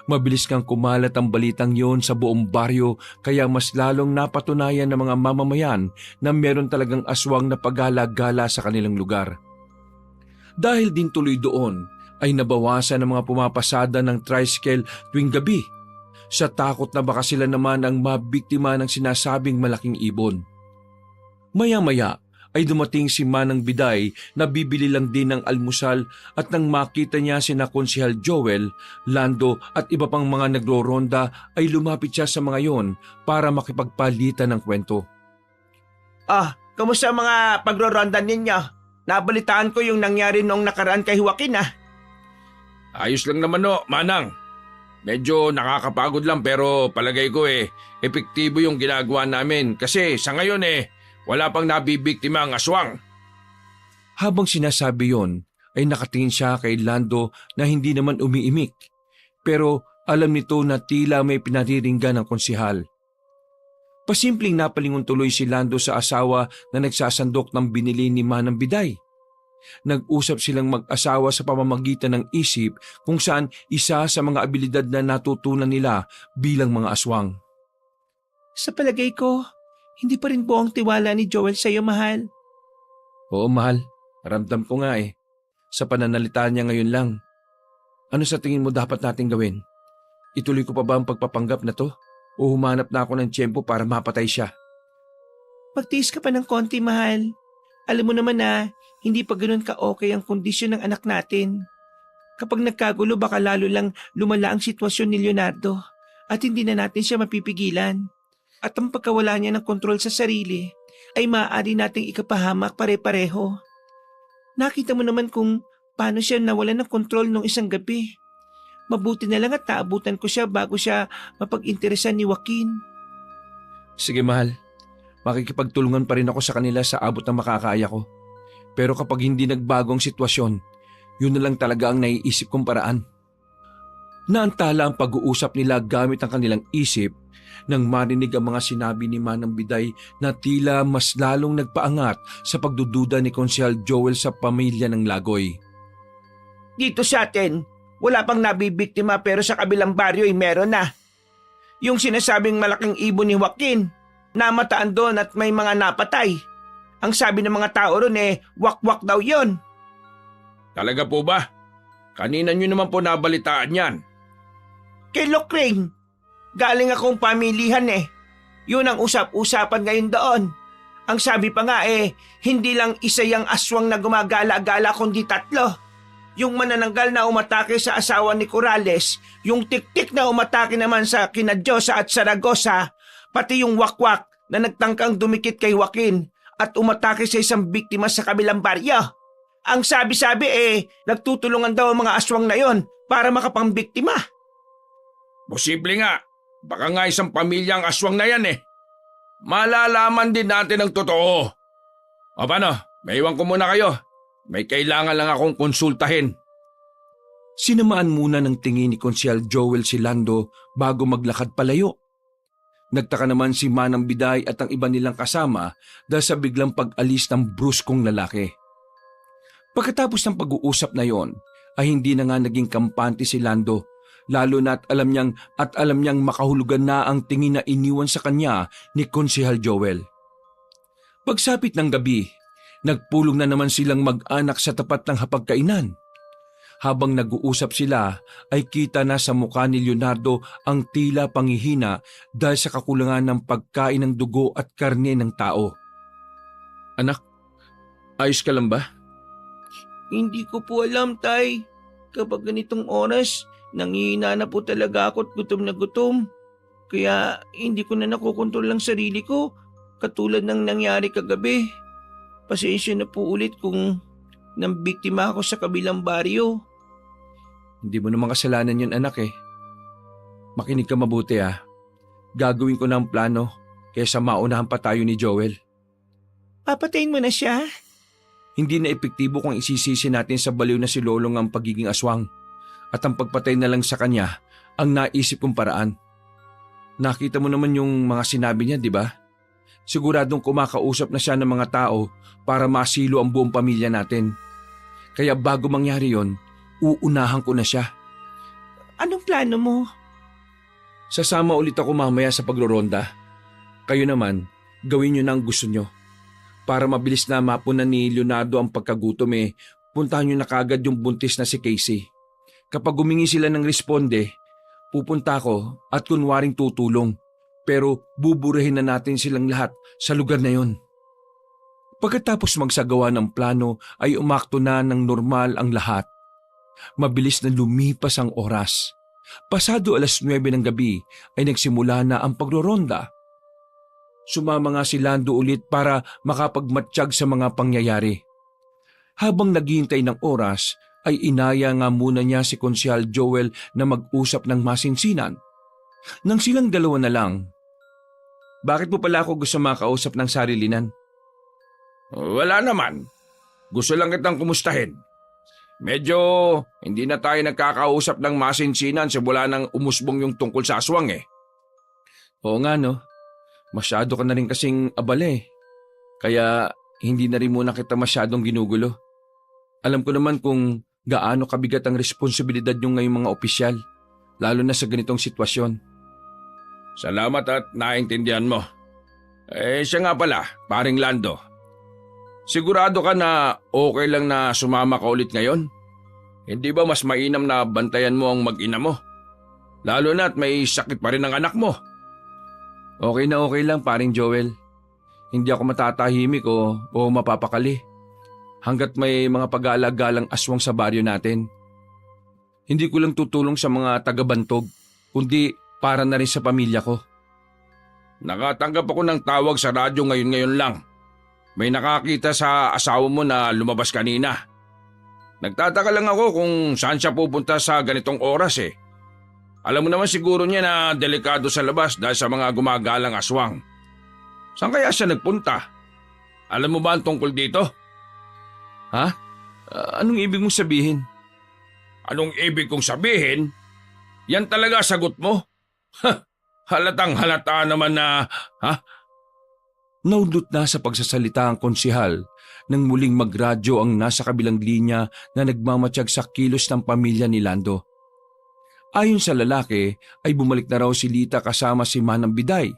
Mabilis kang kumalat ang balitang yon sa buong baryo kaya mas lalong napatunayan ng mga mamamayan na meron talagang aswang na pagala-gala sa kanilang lugar. Dahil din tuloy doon ay nabawasan ang mga pumapasada ng tricycle tuwing gabi sa takot na baka sila naman ang mabiktima ng sinasabing malaking ibon. Maya-maya ay dumating si Manang Biday na bibili lang din ng almusal at nang makita niya sina Konsehal Joel, Lando at iba pang mga nagro-ronda ay lumapit siya sa mga yon para makipagpalitan ng kwento. Kamusta mga pagroronda ninyo? Nabalitaan ko yung nangyari noong nakaraan kay Joaquin Ayos lang naman Manang. Medyo nakakapagod lang pero palagay ko epektibo yung ginagawa namin kasi sa ngayon wala pang nabibiktima ang aswang. Habang sinasabi yon, ay nakatingin siya kay Lando na hindi naman umiimik. Pero alam nito na tila may pinariringgan ng konsehal. Pasimpleng napalingon tuloy si Lando sa asawa na nagsasandok ng binili ni Manang Biday. Nag-usap silang mag-asawa sa pamamagitan ng isip kung saan isa sa mga abilidad na natutunan nila bilang mga aswang. Sa palagay ko, hindi pa rin buong tiwala ni Joel sa iyo, mahal. Oo, mahal. Ramdam ko nga Sa pananalita niya ngayon lang. Ano sa tingin mo dapat nating gawin? Ituloy ko pa ba ang pagpapanggap na to? O humanap na ako ng tiyempo para mapatay siya? Magtiis ka pa ng konti, mahal. Alam mo naman na hindi pa ganun ka-okay ang kondisyon ng anak natin. Kapag nagkagulo, baka lalo lang lumala ang sitwasyon ni Leonardo at hindi na natin siya mapipigilan. At ang pagkawala niya ng kontrol sa sarili ay maaari nating ikapahamak pare-pareho. Nakita mo naman kung paano siya nawalan ng kontrol nung isang gabi. Mabuti na lang at naabutan ko siya bago siya mapag-interesan ni Joaquin. Sige, mahal. Makikipagtulungan pa rin ako sa kanila sa abot ng makakaya ko. Pero kapag hindi nagbago ang sitwasyon, yun na lang talaga ang naiisip kong paraan. Naantala ang pag-uusap nila gamit ang kanilang isip nang marinig ang mga sinabi ni Manang Biday na tila mas lalong nagpaangat sa pagdududa ni Konsehal Joel sa pamilya ng Lagoy. Dito sa atin, wala pang nabibiktima pero sa kabilang baryo ay meron na. Yung sinasabing malaking ibon ni Joaquin, namataan doon at may mga napatay. Ang sabi ng mga tao ron wak-wak daw yon. Talaga po ba? Kanina nyo naman po nabalitaan yan. Kay Lokring, galing akong pamilihan Yun ang usap-usapan ngayon doon. Ang sabi pa nga hindi lang isa yung aswang na gumagala-gala kundi 3. Yung manananggal na umatake sa asawa ni Corrales, yung tik-tik na umatake naman sa kina Diyosa at Saragosa, pati yung wakwak na nagtangkang dumikit kay Joaquin at umatake sa isang biktima sa kabilang baryo. Ang sabi-sabi nagtutulungan daw ang mga aswang na yon para makapambiktima. Posible nga. Baka nga isang pamilya ang aswang na yan Malalaman din natin ang totoo. O paano? Maiwan ko muna kayo. May kailangan lang akong konsultahin. Sinamaan muna ng tingin ni Konsehal Joel si Lando bago maglakad palayo. Nagtaka naman si Manang Biday at ang iba nilang kasama dahil sa biglang pag-alis ng bruskong lalaki. Pagkatapos ng pag-uusap na yon, ay hindi na nga naging kampante si Lando, lalo na at alam niyang makahulugan na ang tingin na iniwan sa kanya ni Konsehal Joel. Pagsapit ng gabi, nagpulong na naman silang mag-anak sa tapat ng hapagkainan. Habang nag-uusap sila ay kita na sa mukha ni Leonardo ang tila panghihina dahil sa kakulangan ng pagkain ng dugo at karne ng tao. Anak, ayos ka lang ba? Hindi ko po alam, Tay. Kapag ganitong oras, nangihina na po talaga ako at gutom na gutom. Kaya hindi ko na nakokontrol ang sarili ko katulad ng nangyari kagabi. Pasensya na po ulit kung nambiktima ako sa kabilang baryo. Hindi mo naman kasalanan yun, anak Makinig ka mabuti Gagawin ko na ang plano kaysa maunahan pa tayo ni Joel. Papatayin mo na siya? Hindi na epektibo kung isisisi natin sa baliw na si Lolong ang pagiging aswang at ang pagpatay na lang sa kanya ang naisip kong paraan. Nakita mo naman yung mga sinabi niya, di ba? Siguradong kumakausap na siya ng mga tao para masilo ang buong pamilya natin. Kaya bago mangyari yon, uunahan ko na siya. Anong plano mo? Sasama ulit ako mamaya sa pagroronda. Kayo naman, gawin niyo na ang gusto niyo. Para mabilis na mapunan ni Leonardo ang pagkagutom puntahan niyo na kagad yung buntis na si Casey. Kapag humingi sila ng responde, pupunta ako at kunwaring tutulong. Pero buburahin na natin silang lahat sa lugar na yon. Pagkatapos magsagawa ng plano ay umakto na ng normal ang lahat. Mabilis na lumipas ang oras. Pasado 9:00 ng gabi ay nagsimula na ang pagroronda. Sumama nga si Lando ulit para makapagmatsyag sa mga pangyayari. Habang naghihintay ng oras ay inaya nga muna niya si Konsyal Joel na mag-usap ng masinsinan. Nang silang dalawa na lang, Bakit mo pala ako gusto makausap ng sarilinan? Wala naman. Gusto lang kitang kumustahin. Medyo hindi na tayo nagkakausap ng masinsinan simula nang umusbong yung tungkol sa aswang eh. Oo nga no, masyado ka na rin kasing abala eh. Kaya hindi na rin muna kita masyadong ginugulo. Alam ko naman kung gaano kabigat ang responsibilidad yung ngayong mga opisyal, lalo na sa ganitong sitwasyon. Salamat at naintindihan mo. Siya nga pala, paring Lando. Sigurado ka na okay lang na sumama ka ulit ngayon? Hindi ba mas mainam na bantayan mo ang mag-ina mo? Lalo na't may sakit pa rin ang anak mo. Okay na okay lang paring Joel. Hindi ako matatahimik o mapapakali. Hanggat may mga pag-aalagalang aswang sa baryo natin. Hindi ko lang tutulong sa mga taga-bantog, kundi para na rin sa pamilya ko. Nakatanggap ako ng tawag sa radyo ngayon lang. May nakakita sa asawa mo na lumabas kanina. Nagtataka lang ako kung saan siya pupunta sa ganitong oras eh. Alam mo naman siguro niya na delikado sa labas dahil sa mga gumagalang aswang. Saan kaya siya nagpunta? Alam mo ba ang tungkol dito? Ha? Anong ibig mong sabihin? Anong ibig kong sabihin? Yan talaga sagot mo? Halatang halata naman na... Naudlot na sa pagsasalita ang konsihal nang muling magradyo ang nasa kabilang linya na nagmamatsyag sa kilos ng pamilya ni Lando. Ayon sa lalaki ay bumalik na raw si Lita kasama si Manang Biday.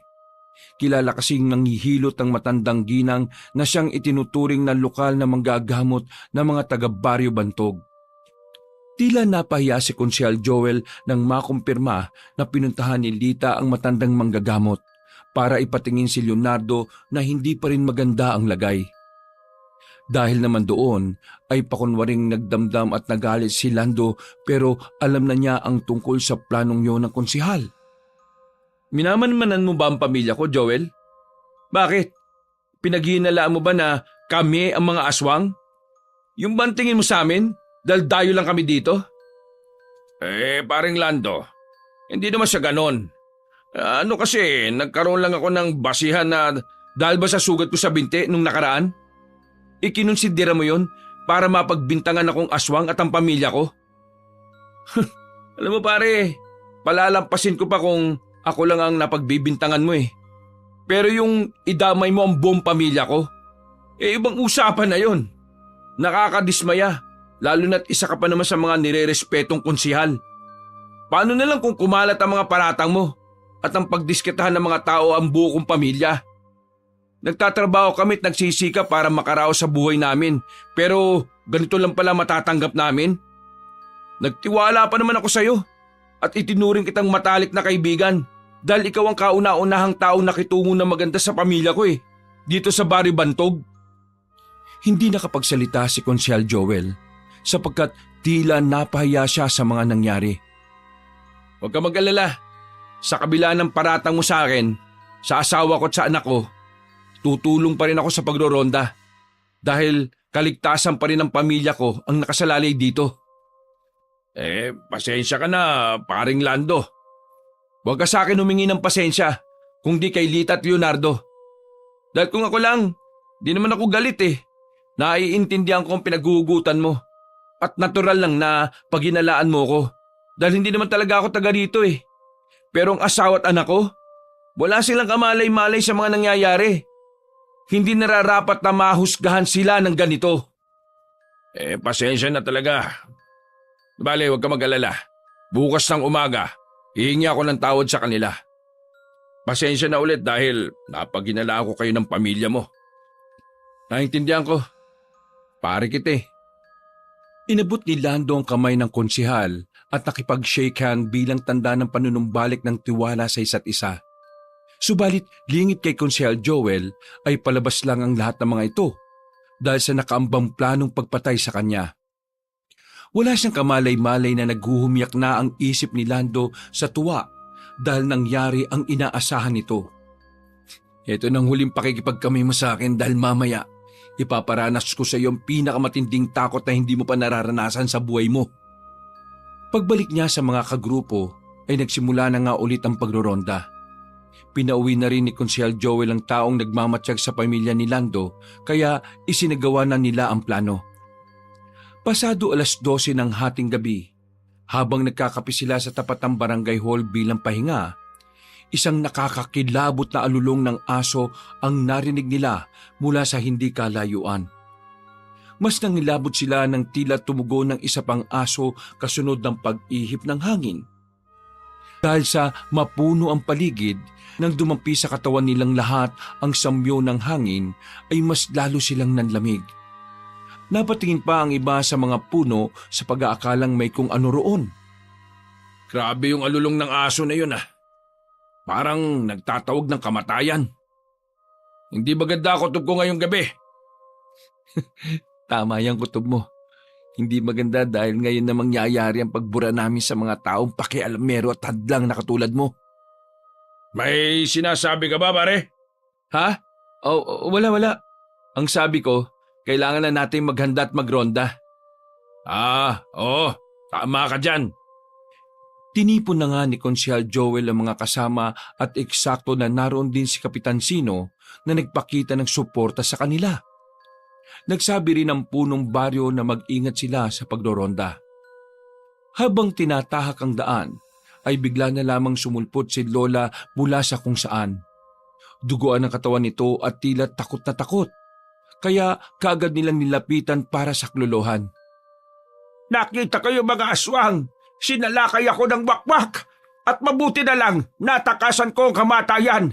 Kilala kasing nanghihilot ang matandang ginang na siyang itinuturing na lokal na manggagamot ng mga taga-baryo Bantog. Tila napahiya si Konsehal Joel nang makumpirma na pinuntahan ni Lita ang matandang manggagamot para ipatingin si Leonardo na hindi pa rin maganda ang lagay. Dahil naman doon ay pakunwaring nagdamdam at nagalit si Lando pero alam na niya ang tungkol sa planong yon ng konsihal. Minamanmanan mo ba ang pamilya ko, Joel? Bakit? Pinaghihinalaan mo ba na kami ang mga aswang? Yung bantingin mo sa amin dahil dayo lang kami dito? Paring Lando, hindi naman siya ganon. Kasi nagkaroon lang ako ng basihan na dahil ba sa sugat ko sa binti nung nakaraan? Ikinonsidera mo yon para mapagbintangan akong aswang at ang pamilya ko? Alam mo pare, palalampasin ko pa kung ako lang ang napagbibintangan mo eh. Pero yung idamay mo ang buong pamilya ko, ibang usapan na yon. Nakakadismaya, lalo na't isa ka pa naman sa mga nirerespetong konsihal. Paano na lang kung kumalat ang mga paratang mo? At ang pagdiskitahan ng mga tao ang buo kong pamilya. Nagtatrabaho kami at nagsisika para makaraos sa buhay namin, pero ganito lang pala matatanggap namin. Nagtiwala pa naman ako sa'yo at itinuring kitang matalik na kaibigan dahil ikaw ang kauna-unahang tao na kitungo na maganda sa pamilya ko dito sa Baryo Bantog. Hindi nakapagsalita si Konsehal Joel sapagkat tila napahiya siya sa mga nangyari. Huwag ka mag-alala. Sa kabila ng paratang mo sa akin, sa asawa ko at sa anak ko, tutulong pa rin ako sa pagroronda dahil kaligtasan pa rin ng pamilya ko ang nakasalalay dito. Pasensya ka na, paring Lando. Huwag ka sa akin humingi ng pasensya kung di kay Lita at Leonardo. Dahil kung ako lang, di naman ako galit Naiintindihan ko ang pinaguhugutan mo at natural lang na paghinalaan mo ko dahil hindi naman talaga ako taga rito Pero ang asawa at anak ko, wala silang kamalay-malay sa mga nangyayari. Hindi nararapat na mahusgahan sila ng ganito. Pasensya na talaga. Bale, huwag ka mag-alala. Bukas ng umaga, hihingi ako ng tawad sa kanila. Pasensya na ulit dahil napaghinala ko kayo ng pamilya mo. Naintindihan ko. Pare kita Inabot ni Lando ang kamay ng konsihal at nakipag-shake hand bilang tanda ng panunumbalik ng tiwala sa isa't isa. Subalit lingit kay Konsehal Joel ay palabas lang ang lahat ng mga ito dahil sa nakaambang planong pagpatay sa kanya. Wala siyang kamalay-malay na naghuhumyak na ang isip ni Lando sa tuwa dahil nangyari ang inaasahan nito. Ito nang huling pakikipagkamay mo sa akin dahil mamaya ipaparanas ko sa iyo ang pinakamatinding takot na hindi mo pa nararanasan sa buhay mo. Pagbalik niya sa mga kagrupo ay nagsimula na nga ulit ang pagroronda. Pinauwi na rin ni Konsehal Joel ang taong nagmamatsyag sa pamilya ni Lando kaya isinagawa na nila ang plano. Pasado 12:00 ng hating gabi, habang nagkakape sila sa tapat ng barangay hall bilang pahinga, isang nakakakilabot na alulong ng aso ang narinig nila mula sa hindi kalayuan. Mas nangilabot sila ng tila tumugo ng isa pang aso kasunod ng pag-ihip ng hangin. Dahil sa mapuno ang paligid, nang dumampi sa katawan nilang lahat ang samyo ng hangin ay mas lalo silang nanlamig. Napatingin pa ang iba sa mga puno sa pag-aakalang may kung ano roon. Grabe yung alulong ng aso na yun Parang nagtatawag ng kamatayan. Hindi ba ganda kutob ko ngayong gabi? Tama yung kutob mo. Hindi maganda dahil ngayon na mangyayari ang pagbura namin sa mga taong pakialamero at hadlang na katulad mo. May sinasabi ka ba, pare? Ha? Wala. Ang sabi ko, kailangan na natin maghanda at magronda. Oo, tama ka dyan. Tinipon na nga ni Konsehal Joel ang mga kasama at eksakto na naroon din si Kapitan Sino na nagpakita ng suporta sa kanila. Nagsabi rin ang punong baryo na mag-ingat sila sa pagdoronda. Habang tinatahak ang daan, ay bigla na lamang sumulpot si Lola mula sa kung saan. Duguan ang katawan nito at tila takot na takot. Kaya kaagad nilang nilapitan para saklolohan. Nakita kayo mga aswang! Sinalakay ako ng wakwak! At mabuti na lang, natakasan ko ang kamatayan!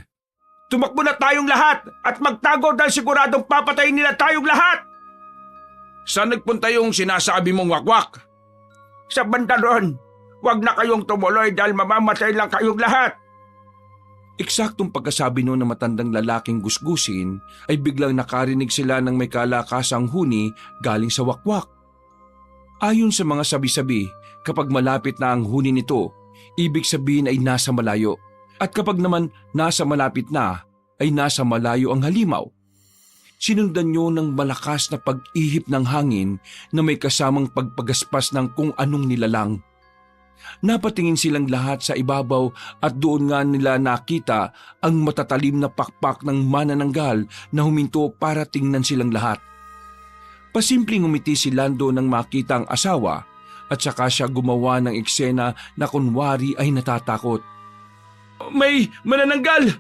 Tumakbo na tayong lahat at magtago dahil siguradong papatayin nila tayong lahat! Saan nagpunta yung sinasabi mong wakwak? Sa banda ron, huwag na kayong tumuloy dahil mamamatay lang kayong lahat! Eksaktong pagkasabi noon ng matandang lalaking gusgusin ay biglang nakarinig sila ng may kalakasang huni galing sa wakwak. Ayon sa mga sabi-sabi, kapag malapit na ang huni nito, ibig sabihin ay nasa malayo. At kapag naman nasa malapit na, ay nasa malayo ang halimaw. Sinundan niyo ng malakas na pag-ihip ng hangin na may kasamang pagpagaspas ng kung anong nilalang. Napatingin silang lahat sa ibabaw at doon nga nila nakita ang matatalim na pakpak ng manananggal na huminto para tingnan silang lahat. Pasimpleng umiti si Lando nang makita ang asawa at saka siya gumawa ng eksena na kunwari ay natatakot. May manananggal!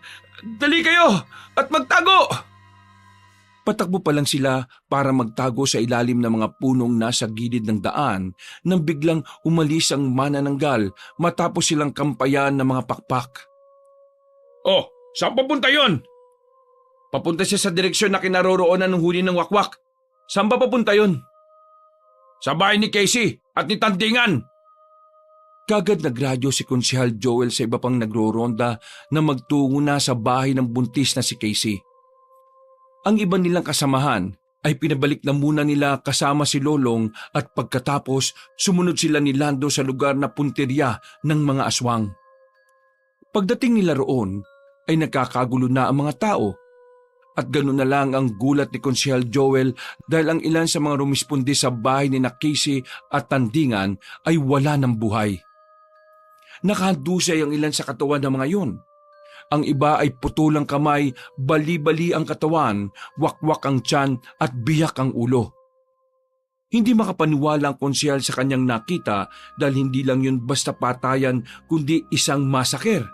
Dali kayo at magtago! Patakbo pa lang sila para magtago sa ilalim ng mga punong nasa gilid ng daan nang biglang umalis ang manananggal matapos silang kampayan ng mga pakpak. Oh, saan papunta yon? Papunta siya sa direksyon na kinaroroonan ng huli ng wakwak. Saan ba papunta yon? Sa bahay ni Casey at ni Tandingan. Kagad nagradyo si Konsehal Joel sa iba pang nagroronda na magtungo na sa bahay ng buntis na si Casey. Ang iba nilang kasamahan ay pinabalik na muna nila kasama si Lolong at pagkatapos sumunod sila ni Lando sa lugar na punteriya ng mga aswang. Pagdating nila roon ay nagkakagulo na ang mga tao at ganoon na lang ang gulat ni Konsehal Joel dahil ang ilan sa mga rumispondi sa bahay ni Casey at Tandingan ay wala ng buhay. Nakahandusay ang ilan sa katawan ng mga yun. Ang iba ay putulang kamay, bali-bali ang katawan, wakwak ang tiyan at biyak ang ulo. Hindi makapaniwala ang konsehal sa kanyang nakita dahil hindi lang yun basta patayan kundi isang masaker.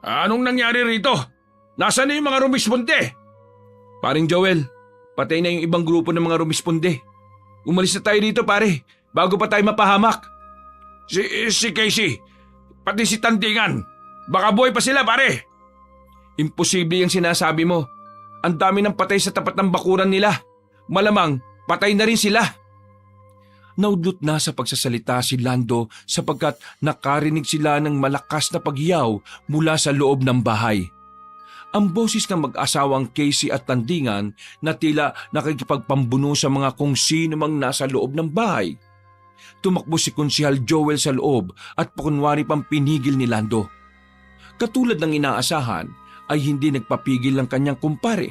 Anong nangyari rito? Nasaan na yung mga rumisponde? Paring Joel, patay na yung ibang grupo ng mga rumisponde. Umalis na tayo dito pare, bago pa tayo mapahamak. Si Casey, pati si Tandingan. Baka buhay pa sila, pare. Imposible yung sinasabi mo. Ang dami ng patay sa tapat ng bakuran nila. Malamang, patay na rin sila. Naudlot na sa pagsasalita si Lando sapagkat nakarinig sila ng malakas na paghiyaw mula sa loob ng bahay. Ang boses ng mag-asawang Casey at Tandingan na tila nakikipagpambuno sa mga kung sino mang nasa loob ng bahay. Tumakbo si Konsehal Joel sa loob at pakunwari pang pinigil ni Lando. Katulad ng inaasahan ay hindi nagpapigil ng kanyang kumpare.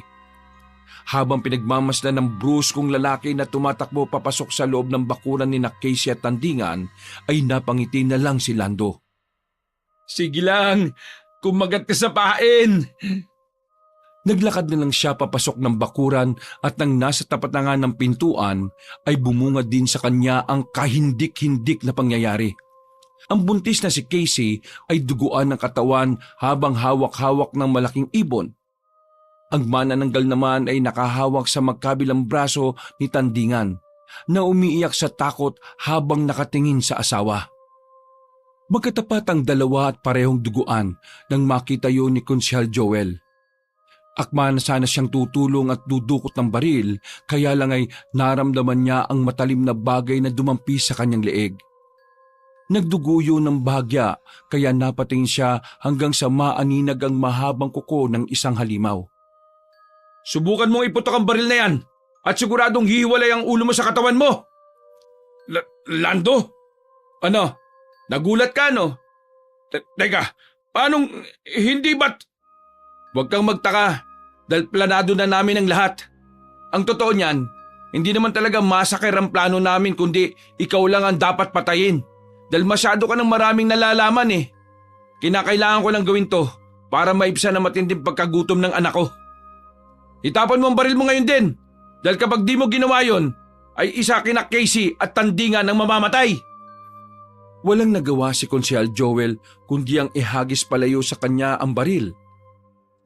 Habang pinagmamasdan ng bruskong lalaki na tumatakbo papasok sa loob ng bakuran ni Casey at Tandingan ay napangiti na lang si Lando. Sige lang, kumagat ka sa pain. Naglakad na lang siya papasok ng bakuran at nang nasa tapat na nga ng pintuan ay bumunga din sa kanya ang kahindik-hindik na pangyayari. Ang buntis na si Casey ay duguan ng katawan habang hawak-hawak ng malaking ibon. Ang manananggal naman ay nakahawak sa magkabilang braso ni Tandingan na umiiyak sa takot habang nakatingin sa asawa. Magkatapat ang dalawa at parehong duguan nang makita yun ni Konsehal Joel. Akma na sana siyang tutulong at dudukot ng baril, kaya lang ay naramdaman niya ang matalim na bagay na dumampi sa kanyang leeg. Nagdugo yun ng bahagya, kaya napatingin siya hanggang sa maaninag ang mahabang kuko ng isang halimaw. Subukan mong iputok ang baril na yan at siguradong hihiwalay ang ulo mo sa katawan mo. Lando? Ano? Nagulat ka, no? Teka, paanong hindi ba't... Huwag kang magtaka dahil planado na namin ang lahat. Ang totoo niyan, hindi naman talaga masakir ang plano namin kundi ikaw lang ang dapat patayin. Dahil masyado ka ng maraming nalalaman eh. Kinakailangan ko lang gawin to para maibsan ang matinding pagkagutom ng anak ko. Itapon mo ang baril mo ngayon din dahil kapag di mo ginawa yon ay isa kina Casey at Tandingan ang mamamatay. Walang nagawa si Konsehal Joel kundi ang ihagis palayo sa kanya ang baril.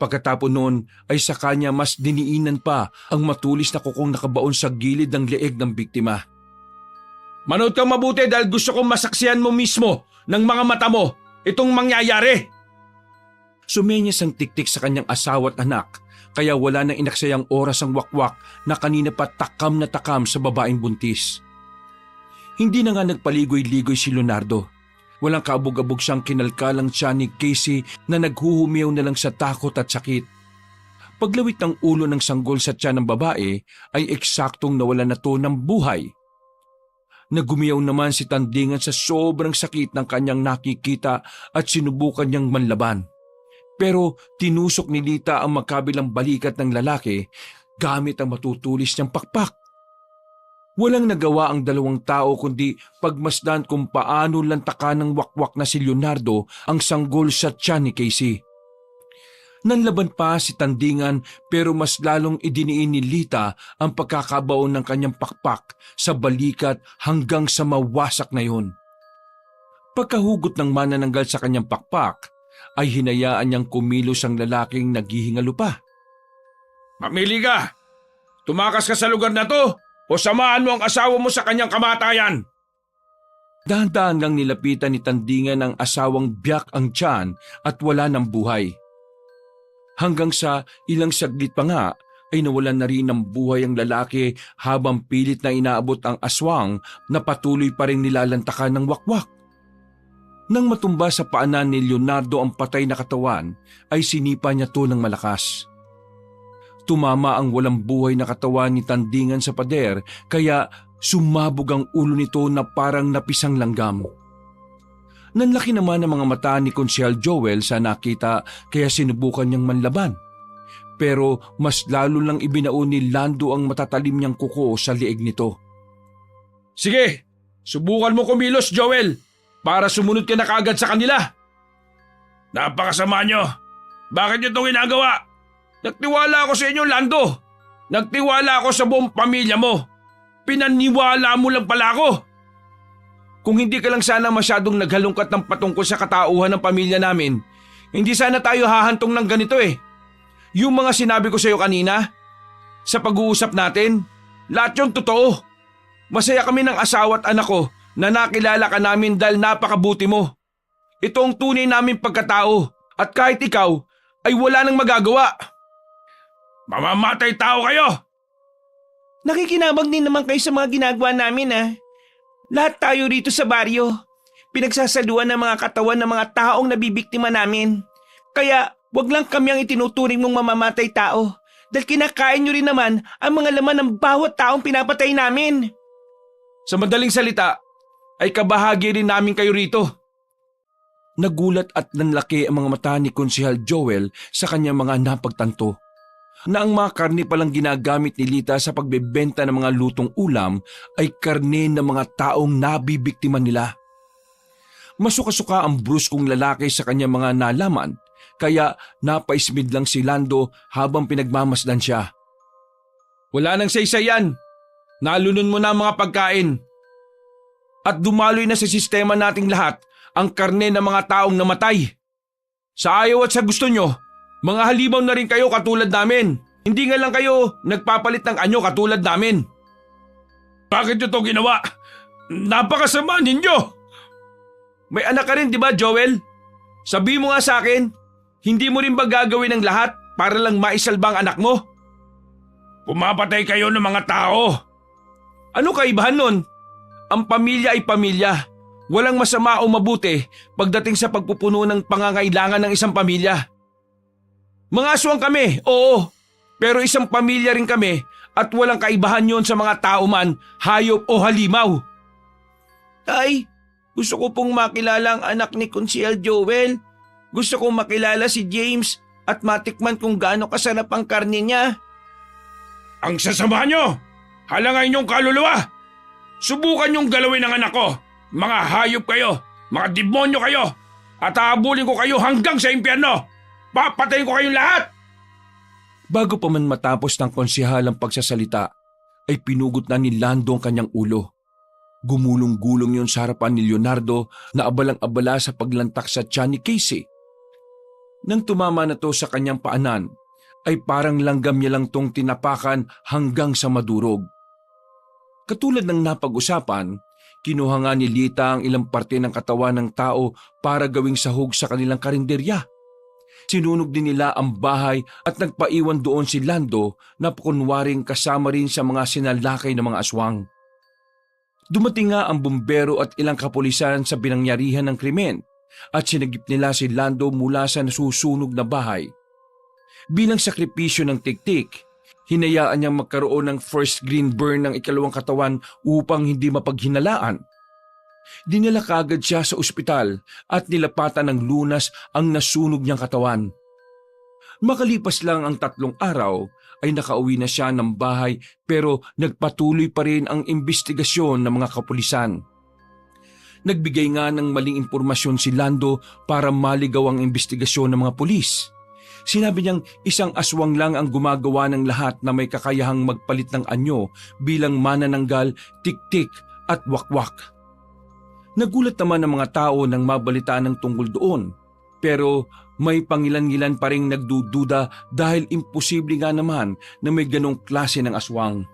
Pagkatapos noon ay sa kanya mas diniinan pa ang matulis na kukong nakabaon sa gilid ng leeg ng biktima. Manood kang mabuti dahil gusto kong masaksihan mo mismo ng mga mata mo itong mangyayari. Sumenyas ang tiktik sa kanyang asawa at anak, kaya wala nang inaksayang oras ang wakwak na kanina pa takam na takam sa babaeng buntis. Hindi na nga nagpaligoy-ligoy si Leonardo. Walang kaabog-abog siyang kinalkalang tiyan ni Casey na naghuhumiyaw na lang sa takot at sakit. Paglawit ng ulo ng sanggol sa tiyan ng babae ay eksaktong nawala na to ng buhay. Nagumiyaw naman si Tandingan sa sobrang sakit ng kanyang nakikita at sinubukan niyang manlaban. Pero tinusok ni Lita ang magkabilang balikat ng lalaki gamit ang matutulis niyang pakpak. Walang nagawa ang dalawang tao kundi pagmasdan kung paano lantakan ng wakwak na si Leonardo ang sanggol sa tiyan ni Casey. Nanlaban pa si Tandingan pero mas lalong idiniin ni Lita ang pagkakabaon ng kanyang pakpak sa balikat hanggang sa mawasak na yun. Pagkahugot ng manananggal sa kanyang pakpak ay hinayaan niyang kumilos ang lalaking naghihingalo pa. Mamili ka! Tumakas ka sa lugar na to o samahan mo ang asawa mo sa kanyang kamatayan. Dahan-dahan lang nilapitan ni Tandingan ang asawang biyak ang tiyan at wala ng buhay. Hanggang sa ilang saglit pa nga ay nawalan na rin ng buhay ang lalaki habang pilit na inaabot ang aswang na patuloy pa rin nilalantakan ng wakwak. Nang matumba sa paanan ni Leonardo ang patay na katawan ay sinipa niya to ng malakas. Tumama ang walang buhay na katawan ni Tandingan sa pader kaya sumabog ang ulo nito na parang napisang langgam. Nanlaki naman ang mga mata ni Konsehal Joel sa nakita kaya sinubukan niyang manlaban. Pero mas lalo lang ibinaon ni Lando ang matatalim niyang kuko sa lieg nito. Sige, subukan mo kumilos, Joel, para sumunod ka na kaagad sa kanila. Napakasama niyo. Bakit niyo ito ginagawa? Nagtiwala ako sa inyo, Lando. Nagtiwala ako sa buong pamilya mo. Pinaniwala mo lang pala ako. Kung hindi ka lang sana masyadong naghalungkat ng patungkol sa katauhan ng pamilya namin, hindi sana tayo hahantong ng ganito eh. Yung mga sinabi ko sa iyo kanina, sa pag-uusap natin, lahat yung totoo. Masaya kami ng asawa at anak ko na nakilala ka namin dahil napakabuti mo. Ito ang tunay namin pagkatao at kahit ikaw ay wala nang magagawa. Mamamatay tao kayo! Nakikinabang din naman kayo sa mga ginagawa namin Lahat tayo rito sa baryo. Pinagsasaluan ng mga katawan ng mga taong nabibiktima namin. Kaya Huwag lang kami ang itinuturing mong mamamatay tao. Dahil kinakain nyo rin naman ang mga laman ng bawat taong pinapatay namin. Sa madaling salita, ay kabahagi rin namin kayo rito. Nagulat at nanlaki ang mga mata ni Konsehal Joel sa kanyang mga napagtanto na ang mga karne palang ginagamit ni Lita sa pagbebenta ng mga lutong ulam ay karne ng mga taong nabibiktima nila. Masuka-suka ang bruskong lalaki sa kanyang mga nalaman kaya napaismid lang si Lando habang pinagmamasdan siya. Wala nang saysayan. Nalunon mo na ang mga pagkain. At dumaloy na sa sistema nating lahat ang karne ng mga taong namatay. Sa ayaw at sa gusto nyo, mga halimaw na rin kayo katulad namin. Hindi nga lang kayo nagpapalit ng anyo katulad namin. Bakit nyo to ginawa? Napakasama ninyo! May anak ka rin, di ba, Joel? Sabi mo nga sa akin, hindi mo rin ba gagawin ang lahat para lang maisalba ang anak mo? Pumapatay kayo ng mga tao. Ano kaibahan nun? Ang pamilya ay pamilya. Walang masama o mabuti pagdating sa pagpupuno ng pangangailangan ng isang pamilya. Mga aswang kami, oo. Pero isang pamilya rin kami at walang kaibahan yon sa mga tao man, hayop o halimaw. Tay, gusto ko pong makilala ang anak ni Konsehal Joel. Gusto kong makilala si James at matikman kung gaano kasarap ang karne niya. Ang sasama nyo! Halangay niyong kaluluwa! Subukan niyong galawin ang anak ko! Mga hayop kayo! Mga demonyo kayo! At hahabulin ko kayo hanggang sa impyerno! Papatayin ko kayong lahat! Bago pa man matapos ng konsehal ang pagsasalita, ay pinugot na ni Lando ang kanyang ulo. Gumulong-gulong yun sa harapan ni Leonardo na abalang-abala sa paglantak sa tiyan ni Casey. Nang tumama na to sa kanyang paanan, ay parang langgam niya lang tong tinapakan hanggang sa madurog. Katulad ng napag-usapan, kinuha nga ni Lita ang ilang parte ng katawan ng tao para gawing sahog sa kanilang karinderya. Sinunog din nila ang bahay at nagpaiwan doon si Lando na kunwaring kasama rin sa mga sinalakay ng mga aswang. Dumating nga ang bumbero at ilang kapulisan sa binangyarihan ng krimen at sinagip nila si Lando mula sa nasusunog na bahay. Bilang sakripisyo ng tiktik, hinayaan niyang magkaroon ng first green burn ng ikalawang katawan upang hindi mapaghinalaan. Dinala kaagad siya sa ospital at nilapatan ng lunas ang nasunog niyang katawan. Makalipas lang ang 3 araw ay nakauwi na siya ng bahay pero nagpatuloy pa rin ang investigasyon ng mga kapulisan. Nagbigay nga ng maling impormasyon si Lando para maligaw ang investigasyon ng mga pulis. Sinabi niyang isang aswang lang ang gumagawa ng lahat na may kakayahang magpalit ng anyo bilang manananggal, tiktik at wakwak. Nagulat naman ang mga tao nang mabalitaan ng tungkol doon, pero may pangilan-ngilan pa ring nagdududa dahil imposible nga naman na may ganong klase ng aswang.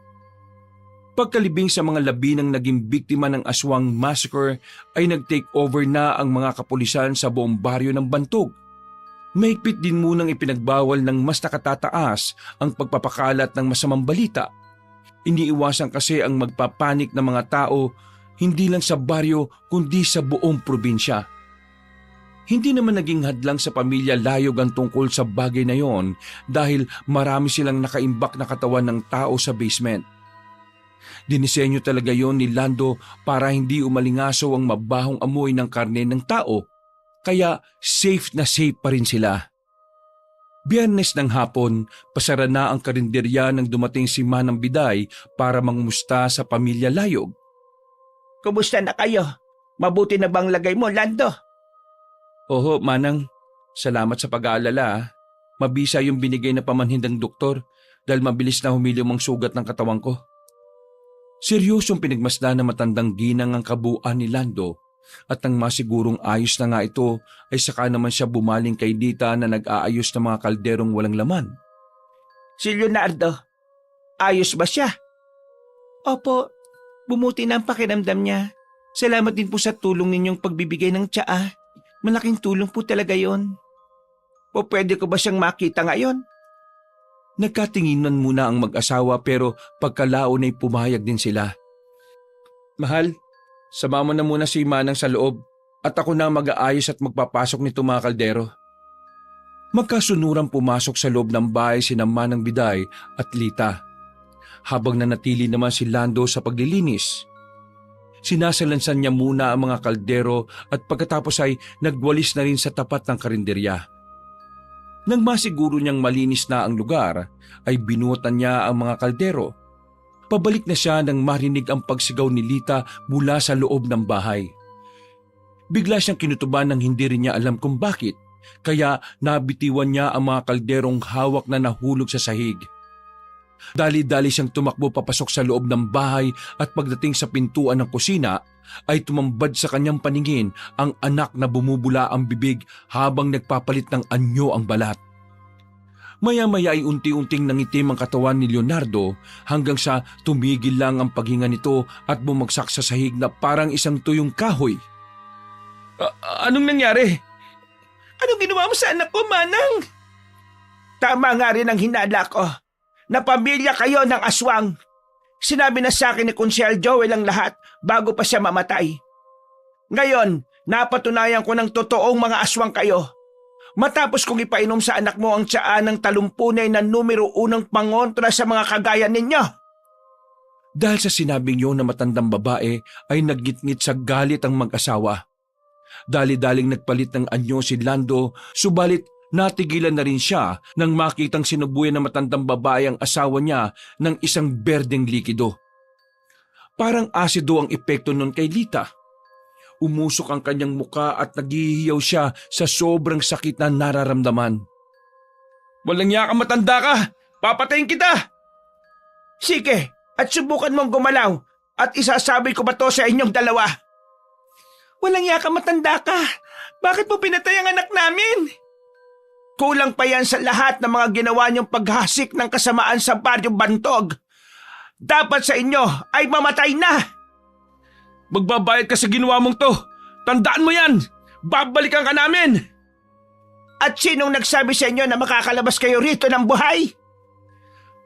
Pagkalibing sa mga labi ng naging biktima ng aswang massacre ay nag-take over na ang mga kapulisan sa buong baryo ng Bantog. Mahigpit din munang ipinagbawal ng mas nakatataas ang pagpapakalat ng masamang balita. Iniiwasan kasi ang magpapanik ng mga tao hindi lang sa baryo kundi sa buong probinsya. Hindi naman naging hadlang sa pamilya Layog ang tungkol sa bagay na yon dahil marami silang nakaimbak na katawan ng tao sa basement. Dinisenyo talaga yon ni Lando para hindi umalingaso ang mabahong amoy ng karne ng tao, kaya safe na safe pa rin sila. Biyernes ng hapon, pasara na ang karinderya nang dumating si Manang Biday para mangumusta sa pamilya Layog. Kumusta na kayo? Mabuti na bang lagay mo, Lando? Oho, Manang. Salamat sa pag-aalala. Mabisa yung binigay na pamanhin ng doktor dahil mabilis na humilim ang sugat ng katawan ko. Seryosong pinagmasdan na matandang ginang ang kabuuan ni Lando at nang masigurong ayos na nga ito ay saka naman siya bumaling kay Dita na nag-aayos ng mga kalderong walang laman. Si Leonardo, ayos ba siya? Opo, bumuti na ang pakiramdam niya. Salamat din po sa tulong ninyong pagbibigay ng tsaa. Malaking tulong po talaga yon. O pwede ko ba siyang makita ngayon? Nagkatinginan muna ang mag-asawa pero pagkalaon ay pumayag din sila. Mahal, sama mo na muna si Manang sa loob at ako na mag-aayos at magpapasok nito mga kaldero. Magkasunurang pumasok sa loob ng bahay sina Manang Biday at Lita, habang nanatili naman si Lando sa paglilinis. Sinasalansan niya muna ang mga kaldero at pagkatapos ay nagwalis na rin sa tapat ng karinderya. Nang masiguro niyang malinis na ang lugar, ay binutan niya ang mga kaldero. Pabalik na siya nang marinig ang pagsigaw ni Lita mula sa loob ng bahay. Bigla siyang kinutuban nang hindi rin niya alam kung bakit, kaya nabitiwan niya ang mga kalderong hawak na nahulog sa sahig. Dali-dali siyang tumakbo papasok sa loob ng bahay at pagdating sa pintuan ng kusina ay tumambad sa kanyang paningin ang anak na bumubula ang bibig habang nagpapalit ng anyo ang balat. Maya-maya ay unti-unting nangitim ang katawan ni Leonardo hanggang sa tumigil lang ang paghinga nito at bumagsak sa sahig na parang isang tuyong kahoy. Anong nangyari? Anong ginawa mo sa anak ko, Manang? Tama nga rin ang hinala ko. Na pamilya kayo ng aswang. Sinabi na sa akin ni Konsyel Joel ang lahat bago pa siya mamatay. Ngayon, napatunayan ko ng totoong mga aswang kayo. Matapos kong ipainom sa anak mo ang tiyaan ng talumpunay na numero 1 pangontra sa mga kagaya ninyo. Dahil sa sinabing yun na matandang babae ay naggitngit sa galit ang mag-asawa. Dali-daling nagpalit ng anyo si Lando, subalit natigilan na rin siya nang makitang sinubuyan ng matandang babae ang asawa niya ng isang berdeng likido. Parang asido ang epekto nun kay Lita. Umusok ang kanyang muka at naghihiyaw siya sa sobrang sakit na nararamdaman. Walang yaka, matanda ka! Papatayin kita! Sige, at subukan mong gumalaw at isasabi ko ba to sa inyong dalawa? Walang yaka, matanda ka! Bakit mo pinatay ang anak namin? Kulang pa yan sa lahat ng mga ginawa niyong paghasik ng kasamaan sa Baryong Bantog. Dapat sa inyo ay mamatay na! Magbabayad ka sa ginawa mong to! Tandaan mo yan! Babalikan ka namin! At sinong nagsabi sa inyo na makakalabas kayo rito ng buhay?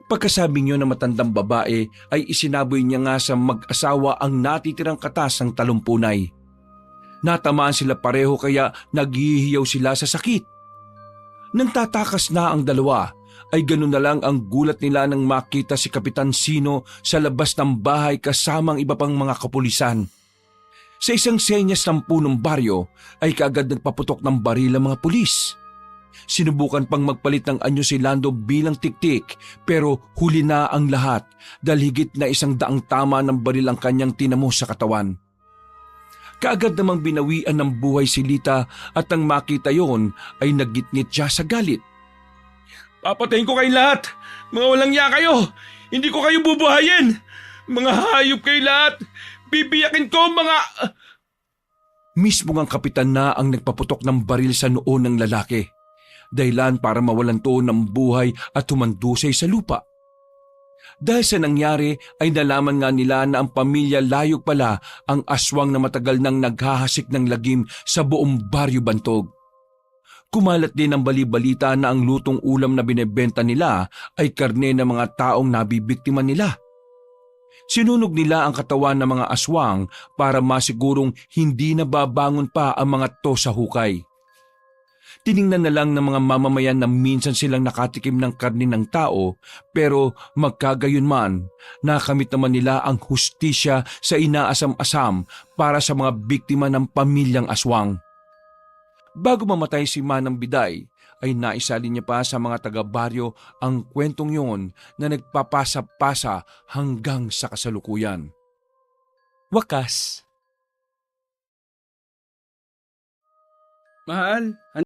Pagkasabi niyo na matandang babae ay isinaboy niya nga sa mag-asawa ang natitirang katas ng talumpunay. Natamaan sila pareho kaya naghihiyaw sila sa sakit. Nang tatakas na ang dalawa, ay ganun na lang ang gulat nila nang makita si Kapitan Sino sa labas ng bahay kasamang iba pang mga kapulisan. Sa isang senyas ng punong baryo ay kaagad nagpaputok ng baril ang mga pulis. Sinubukan pang magpalit ng anyo si Lando bilang tiktik pero huli na ang lahat dahil higit na 100 tama ng baril ang kanyang tinamos sa katawan. Kaagad namang binawian ng buhay si Lita at nang makita yon ay naggitngit siya sa galit. Papatayin ko kayo lahat! Mga walang ya kayo! Hindi ko kayo bubuhayin! Mga hayop kayo lahat! Bibiyakin ko mga... Mismo ang kapitan na ang nagpaputok ng baril sa noo ng lalaki. Dahilan para mawalan to ng buhay at humandusay sa lupa. Dahil sa nangyari ay nalaman nga nila na ang pamilya Layog pala ang aswang na matagal nang naghahasik ng lagim sa buong Baryo Bantog. Kumalat din ang bali-balita na ang lutong ulam na binebenta nila ay karne ng mga taong nabibiktima nila. Sinunog nila ang katawan ng mga aswang para masigurong hindi nababangon pa ang mga to sa hukay. Tiningnan na lang ng mga mamamayan na minsan silang nakatikim ng karni ng tao pero magkagayon man, nakamit naman nila ang hustisya sa inaasam-asam para sa mga biktima ng pamilyang aswang. Bago mamatay si Manang Biday, ay naisalin niya pa sa mga taga-baryo ang kwentong yon na nagpapasa-pasa hanggang sa kasalukuyan. Wakas. Mahal,